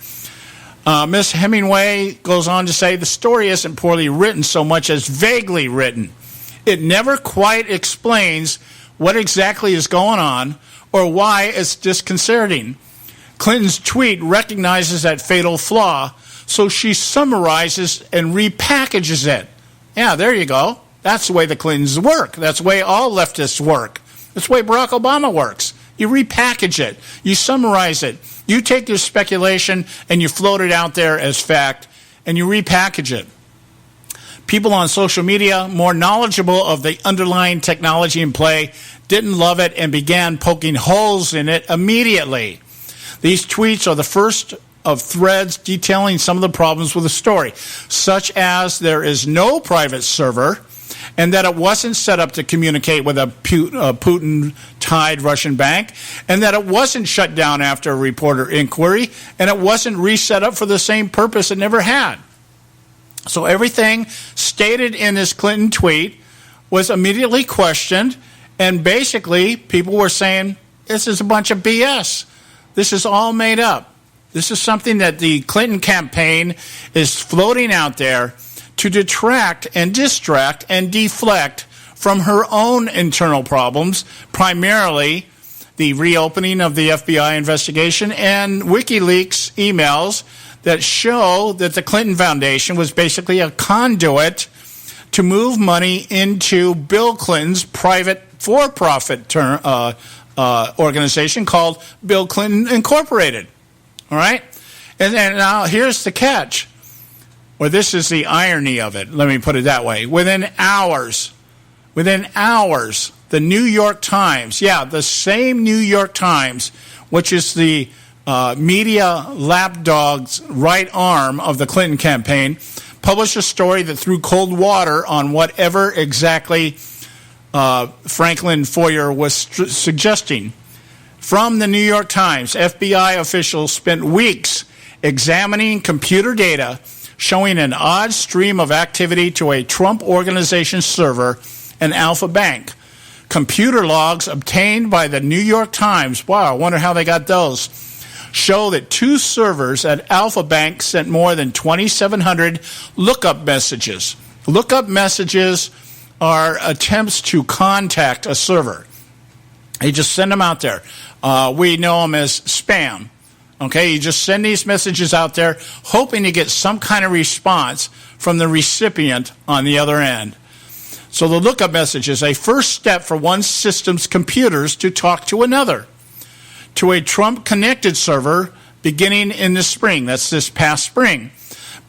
Miss Hemingway goes on to say the story isn't poorly written so much as vaguely written. It never quite explains what exactly is going on or why it's disconcerting. Clinton's tweet recognizes that fatal flaw, so she summarizes and repackages it. Yeah, there you go. That's the way the Clintons work. That's the way all leftists work. That's the way Barack Obama works. You repackage it. You summarize it. You take your speculation and you float it out there as fact, and you repackage it. People on social media, more knowledgeable of the underlying technology in play, didn't love it and began poking holes in it immediately. These tweets are the first of threads detailing some of the problems with the story, such as there is no private server and that it wasn't set up to communicate with a Putin-tied Russian bank, and that it wasn't shut down after a reporter inquiry, and it wasn't reset up for the same purpose it never had. So everything stated in this Clinton tweet was immediately questioned, and basically people were saying, this is a bunch of BS. This is all made up. This is something that the Clinton campaign is floating out there to detract and distract and deflect from her own internal problems, primarily the reopening of the FBI investigation and WikiLeaks emails that show that the Clinton Foundation was basically a conduit to move money into Bill Clinton's private for-profit organization called Bill Clinton Incorporated. All right? And now here's the catch. or this is the irony of it, let me put it that way, within hours, the New York Times, the same New York Times, which is the media lapdog's right arm of the Clinton campaign, published a story that threw cold water on whatever exactly Franklin Foer was suggesting. From the New York Times, FBI officials spent weeks examining computer data showing an odd stream of activity to a Trump Organization server and Alpha Bank. Computer logs obtained by the New York Times, wow, I wonder how they got those, show that 2 servers at Alpha Bank sent more than 2,700 lookup messages. Lookup messages are attempts to contact a server. They just send them out there. We know them as spam. Okay, you just send these messages out there hoping to get some kind of response from the recipient on the other end. So the lookup message is a first step for one system's computers to talk to another, to a Trump-connected server beginning in the spring. That's this past spring.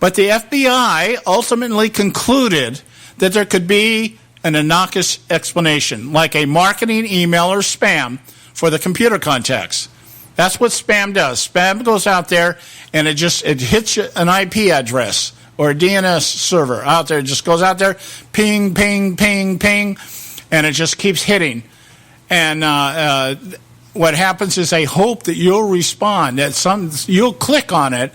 But the FBI ultimately concluded that there could be an innocuous explanation, like a marketing email or spam for the computer contacts. That's what spam does. Spam goes out there and it hits an IP address or a DNS server out there. It just goes out there, ping, ping, ping, ping, and it just keeps hitting. And what happens is they hope that you'll respond, that you'll click on it,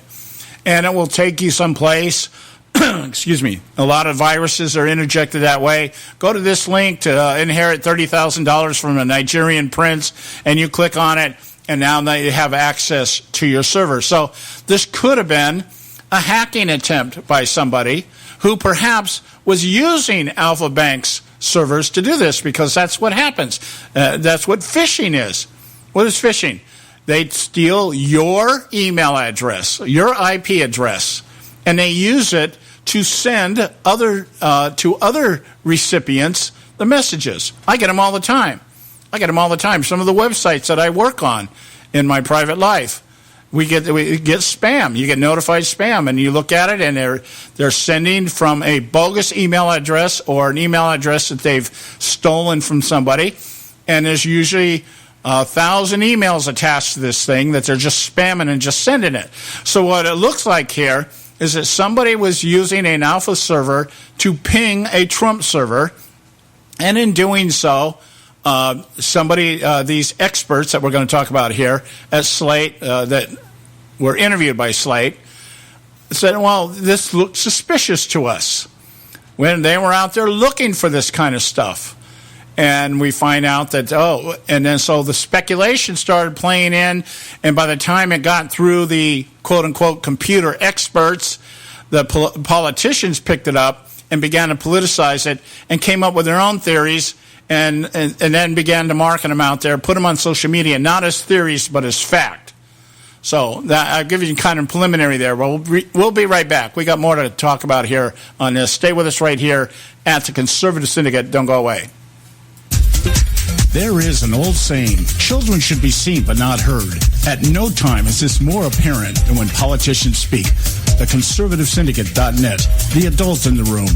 and it will take you someplace. Excuse me. A lot of viruses are interjected that way. Go to this link to inherit $30,000 from a Nigerian prince, and you click on it, and now you have access to your server. So this could have been a hacking attempt by somebody who perhaps was using Alpha Bank's servers to do this, because that's what happens. That's what phishing is. What is phishing? They steal your email address, your IP address, and they use it to send to other recipients the messages. I get them all the time. Some of the websites that I work on in my private life, we get spam. You get notified spam, and you look at it, and they're sending from a bogus email address or an email address that they've stolen from somebody, and there's usually 1,000 emails attached to this thing that they're just spamming and just sending it. So what it looks like here is that somebody was using an Alpha server to ping a Trump server, and in doing so, these experts that we're going to talk about here at Slate, that were interviewed by Slate, said, well, this looked suspicious to us when they were out there looking for this kind of stuff. And we find out that, so the speculation started playing in, and by the time it got through the quote-unquote computer experts, the politicians picked it up and began to politicize it and came up with their own theories and then began to market them out there, put them on social media, not as theories but as fact. So I'll give you kind of preliminary there. We'll be right back. We got more to talk about here on this. Stay with us right here at the Conservative Syndicate. Don't go away. There is an old saying, children should be seen but not heard. At no time is this more apparent than when politicians speak. The ConservativeSyndicate.net, the adults in the room.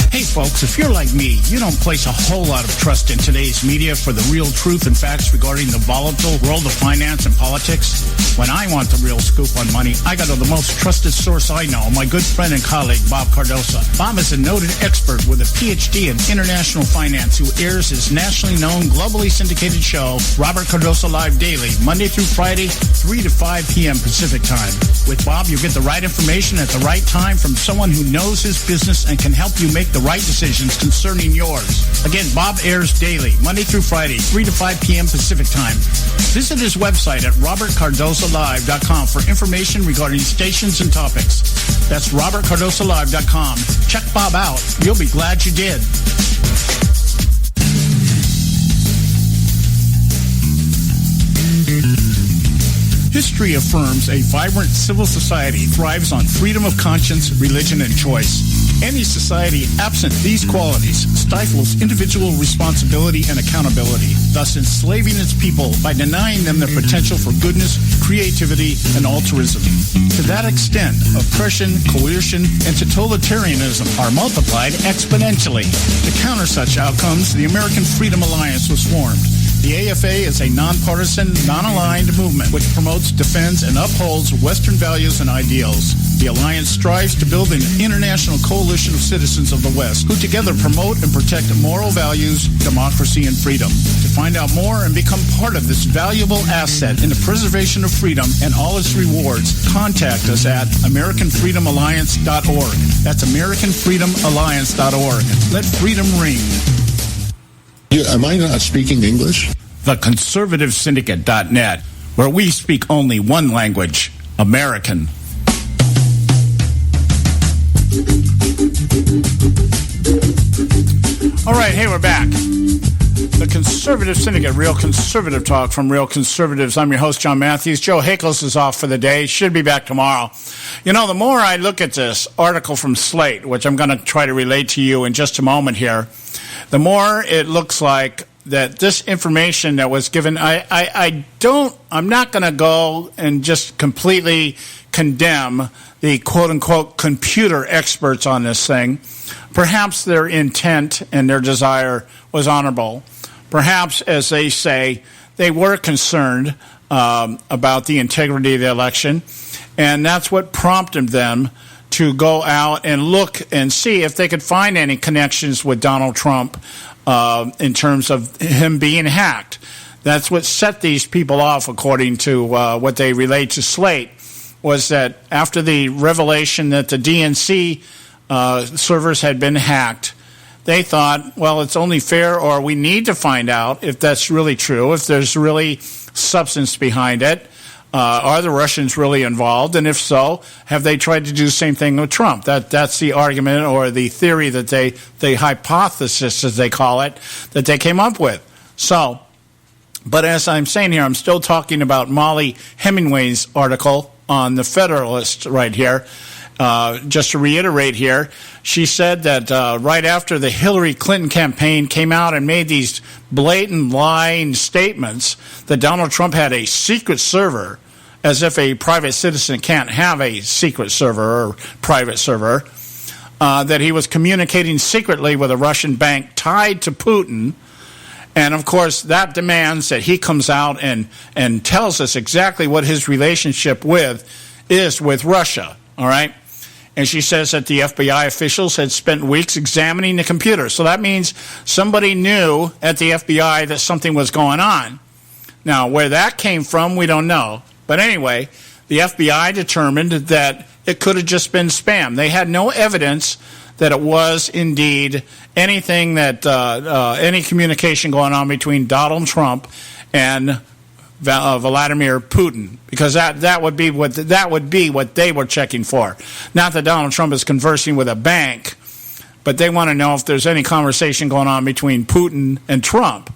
Hey folks, if you're like me, you don't place a whole lot of trust in today's media for the real truth and facts regarding the volatile world of finance and politics. When I want the real scoop on money, I go to the most trusted source I know, my good friend and colleague, Bob Cardoso. Bob is a noted expert with a PhD in international finance who airs his nationally known, globally syndicated show, Robert Cardoso Live Daily, Monday through Friday, 3 to 5 p.m. Pacific Time. With Bob, you get the right information at the right time from someone who knows his business and can help you make the right decisions concerning yours. Again, Bob airs daily, Monday through Friday, 3 to 5 p.m. Pacific Time. Visit his website at robertcardosolive.com for information regarding stations and topics. That's robertcardosolive.com. Check Bob out. You'll be glad you did. History affirms a vibrant civil society thrives on freedom of conscience, religion, and choice. Any society absent these qualities stifles individual responsibility and accountability, thus enslaving its people by denying them their potential for goodness, creativity, and altruism. To that extent, oppression, coercion, and totalitarianism are multiplied exponentially. To counter such outcomes, the American Freedom Alliance was formed. The AFA is a nonpartisan, non-aligned movement which promotes, defends, and upholds Western values and ideals. The Alliance strives to build an international coalition of citizens of the West who together promote and protect moral values, democracy, and freedom. To find out more and become part of this valuable asset in the preservation of freedom and all its rewards, contact us at AmericanFreedomAlliance.org. That's AmericanFreedomAlliance.org. Let freedom ring. Am I not speaking English? The ConservativeSyndicate.net, where we speak only one language, American. All right, hey, we're back. The Conservative Syndicate, real conservative talk from real conservatives. I'm your host, John Matthews. Joe Hakels is off for the day. Should be back tomorrow. You know, the more I look at this article from Slate, which I'm going to try to relate to you in just a moment here, the more it looks like that this information that was given, I'm not going to go and just completely condemn the quote-unquote computer experts on this thing. Perhaps their intent and their desire was honorable. Perhaps, as they say, they were concerned about the integrity of the election, and that's what prompted them to go out and look and see if they could find any connections with Donald Trump in terms of him being hacked. That's what set these people off, according to what they relate to Slate, was that after the revelation that the DNC servers had been hacked, they thought, well, it's only fair, or we need to find out if that's really true, if there's really substance behind it. Are the Russians really involved? And if so, have they tried to do the same thing with Trump? That's the argument or the theory that the hypothesis, as they call it, that they came up with. So, but as I'm saying here, I'm still talking about Molly Hemingway's article on the Federalist right here. Just to reiterate here, she said that right after the Hillary Clinton campaign came out and made these blatant lying statements that Donald Trump had a secret server, as if a private citizen can't have a secret server or private server, that he was communicating secretly with a Russian bank tied to Putin. And, of course, that demands that he comes out and tells us exactly what his relationship is with Russia, all right? And she says that the FBI officials had spent weeks examining the computer. So that means somebody knew at the FBI that something was going on. Now, where that came from, we don't know. But anyway, the FBI determined that it could have just been spam. They had no evidence that it was indeed anything that any communication going on between Donald Trump and Vladimir Putin, because that would be what they were checking for. Not that Donald Trump is conversing with a bank, but they want to know if there's any conversation going on between Putin and Trump.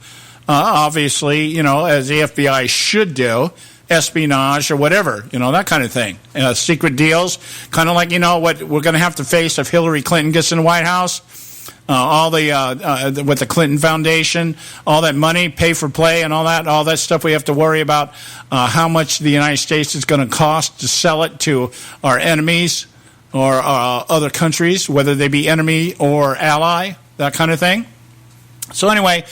Obviously, you know, as the FBI should do, espionage or whatever, you know, that kind of thing. Secret deals, kind of like, you know, what we're going to have to face if Hillary Clinton gets in the White House. All the with the Clinton Foundation, all that money, pay for play, and all that stuff we have to worry about. How much the United States is going to cost to sell it to our enemies or other countries, whether they be enemy or ally, that kind of thing. So anyway,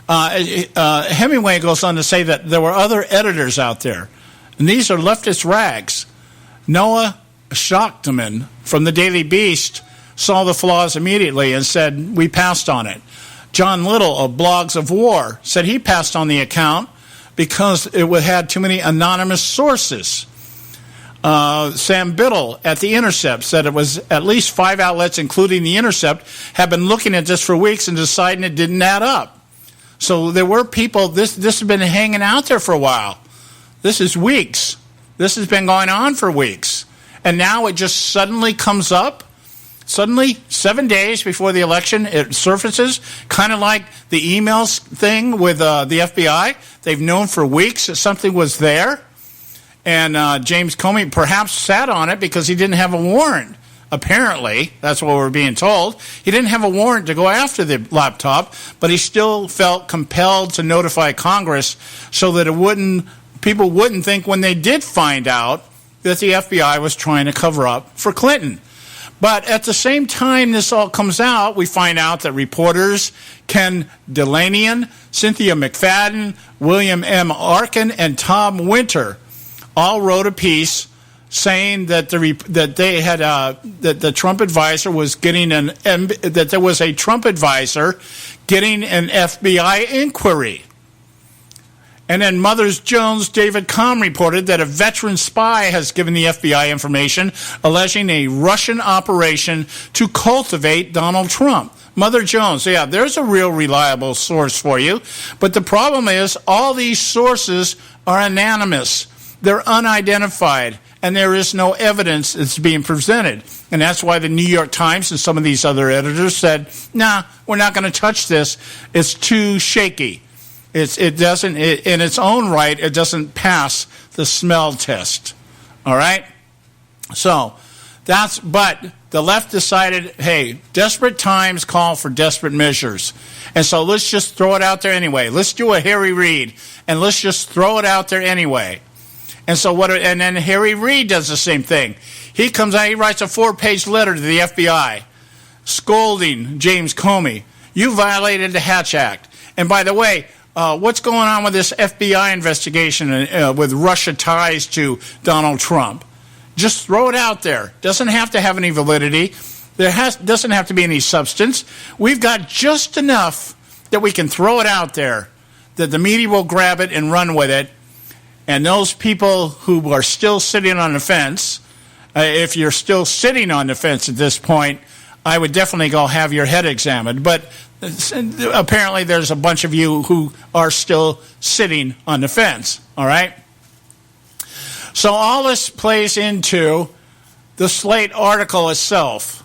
Hemingway goes on to say that there were other editors out there, and these are leftist rags. Noah Schachterman from the Daily Beast saw the flaws immediately and said, we passed on it. John Little of Blogs of War said he passed on the account because it had too many anonymous sources. Sam Biddle at The Intercept said it was at least 5 outlets, including The Intercept, have been looking at this for weeks and deciding it didn't add up. So there were people, this has been hanging out there for a while. This is weeks. This has been going on for weeks. And now it just suddenly comes up. Suddenly, 7 days before the election, it surfaces, kind of like the emails thing with the FBI. They've known for weeks that something was there. And James Comey perhaps sat on it because he didn't have a warrant. Apparently, that's what we're being told. He didn't have a warrant to go after the laptop, but he still felt compelled to notify Congress so that people wouldn't think when they did find out that the FBI was trying to cover up for Clinton. But at the same time this all comes out, we find out that reporters Ken Delanian, Cynthia McFadden, William M. Arkin, and Tom Winter all wrote a piece saying that the Trump advisor was getting that there was a Trump advisor getting an FBI inquiry. And then Mothers Jones David Cohn reported that a veteran spy has given the FBI information alleging a Russian operation to cultivate Donald Trump. Mother Jones, yeah, there's a real reliable source for you. But the problem is all these sources are anonymous. They're unidentified, and there is no evidence that's being presented. And that's why the New York Times and some of these other editors said, nah, we're not going to touch this. It's too shaky. It doesn't, in its own right, it doesn't pass the smell test. All right? So, but the left decided, hey, desperate times call for desperate measures. And so let's just throw it out there anyway. Let's do a Harry Reid, and let's just throw it out there anyway. And so and then Harry Reid does the same thing. He comes out, he writes a 4-page letter to the FBI scolding James Comey. You violated the Hatch Act. And by the way, what's going on with this FBI investigation with Russia ties to Donald Trump? Just throw it out there. Doesn't have to have any validity. Doesn't have to be any substance. We've got just enough that we can throw it out there, that the media will grab it and run with it. And those people who are still sitting on the fence, if you're still sitting on the fence at this point, I would definitely go have your head examined. But apparently there's a bunch of you who are still sitting on the fence, all right? So all this plays into the Slate article itself.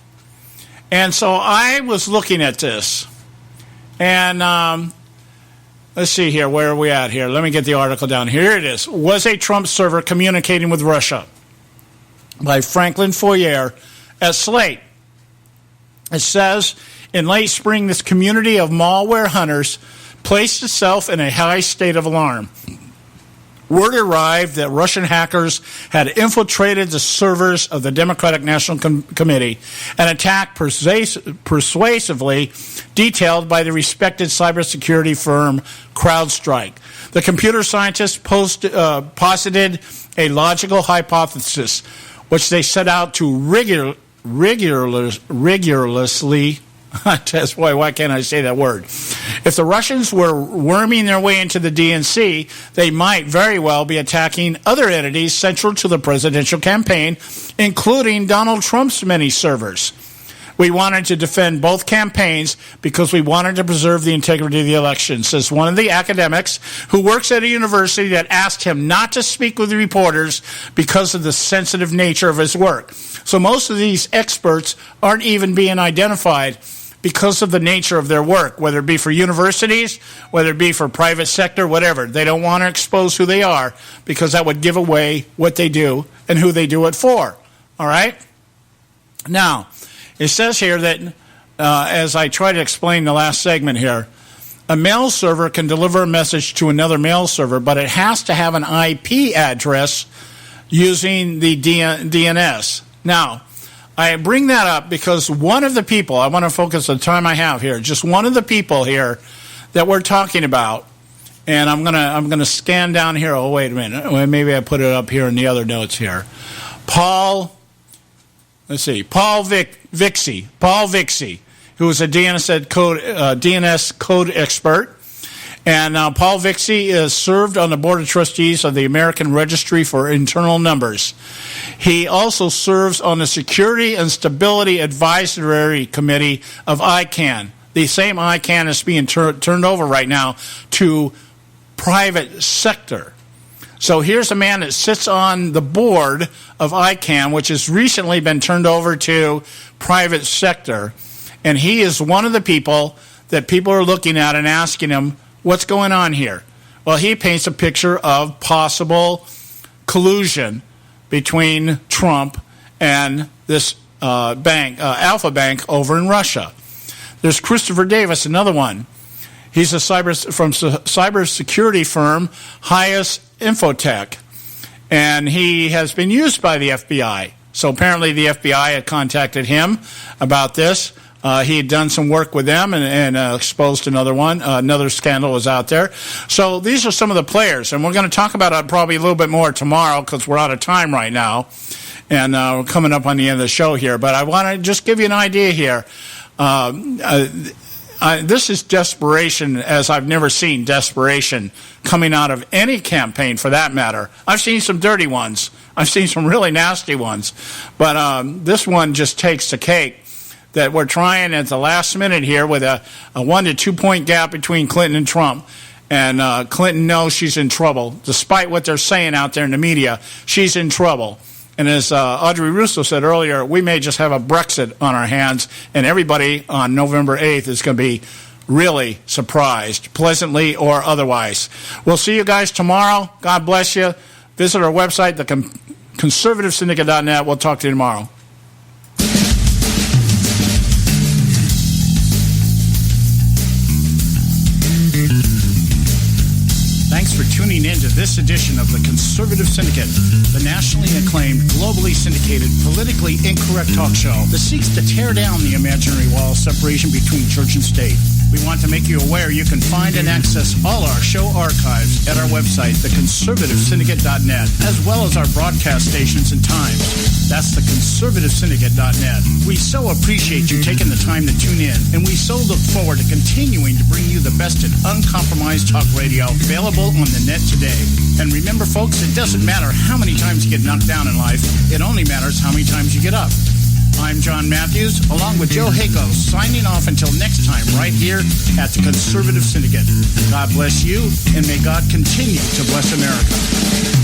And so I was looking at this, and let's see here. Where are we at here? Let me get the article down. Here it is. Was a Trump server communicating with Russia? By Franklin Foyer at Slate. It says, in late spring, this community of malware hunters placed itself in a high state of alarm. Word arrived that Russian hackers had infiltrated the servers of the Democratic National Committee, an attack persuasively detailed by the respected cybersecurity firm CrowdStrike. The computer scientists posited a logical hypothesis, which they set out to rigorously That's why can't I say that word? If the Russians were worming their way into the DNC, they might very well be attacking other entities central to the presidential campaign, including Donald Trump's many servers. We wanted to defend both campaigns because we wanted to preserve the integrity of the election, says one of the academics who works at a university that asked him not to speak with reporters because of the sensitive nature of his work. So most of these experts aren't even being identified because of the nature of their work, whether it be for universities, whether it be for private sector, whatever. They don't want to expose who they are because that would give away what they do and who they do it for. All right? Now, it says here that, as I try to explain the last segment here, a mail server can deliver a message to another mail server, but it has to have an IP address using the DNS. Now, I bring that up because one of the people, I want to focus the time I have here, just one of the people here that we're talking about, and I'm gonna scan down here. Oh, wait a minute. Maybe I put it up here in the other notes here. Paul Vixie, who is a DNS code expert. And Paul Vixie is served on the board of trustees of the American Registry for Internal Numbers. He also serves on the Security and Stability Advisory Committee of ICANN. The same ICANN is being turned over right now to private sector. So here's a man that sits on the board of ICANN, which has recently been turned over to private sector. And he is one of the people that people are looking at and asking him, what's going on here? Well, he paints a picture of possible collusion between Trump and this bank, Alpha Bank, over in Russia. There's Christopher Davis, another one. He's from cybersecurity firm Highest Infotech, and he has been used by the FBI. So apparently the FBI had contacted him about this. He had done some work with them and exposed another one. Another scandal was out there. So these are some of the players, and we're going to talk about it probably a little bit more tomorrow because we're out of time right now, and we're coming up on the end of the show here. But I want to just give you an idea here. This is desperation as I've never seen desperation coming out of any campaign for that matter. I've seen some dirty ones. I've seen some really nasty ones. But this one just takes the cake. That we're trying at the last minute here with a 1 to 2 point gap between Clinton and Trump. And Clinton knows she's in trouble. Despite what they're saying out there in the media, she's in trouble. And as Audrey Russo said earlier, we may just have a Brexit on our hands, and everybody on November 8th is going to be really surprised, pleasantly or otherwise. We'll see you guys tomorrow. God bless you. Visit our website, conservativesyndicate.net. We'll talk to you tomorrow. Thanks for tuning in to this edition of the Conservative Syndicate, the nationally acclaimed, globally syndicated, politically incorrect talk show that seeks to tear down the imaginary wall of separation between church and state. We want to make you aware you can find and access all our show archives at our website, theconservativesyndicate.net, as well as our broadcast stations and times. That's theconservativesyndicate.net. We so appreciate you taking the time to tune in, and we so look forward to continuing to bring you the best in uncompromised talk radio available on the net today. And remember, folks, it doesn't matter how many times you get knocked down in life. It only matters how many times you get up. I'm John Matthews, along with Joe Hako, signing off until next time right here at the Conservative Syndicate. God bless you, and may God continue to bless America.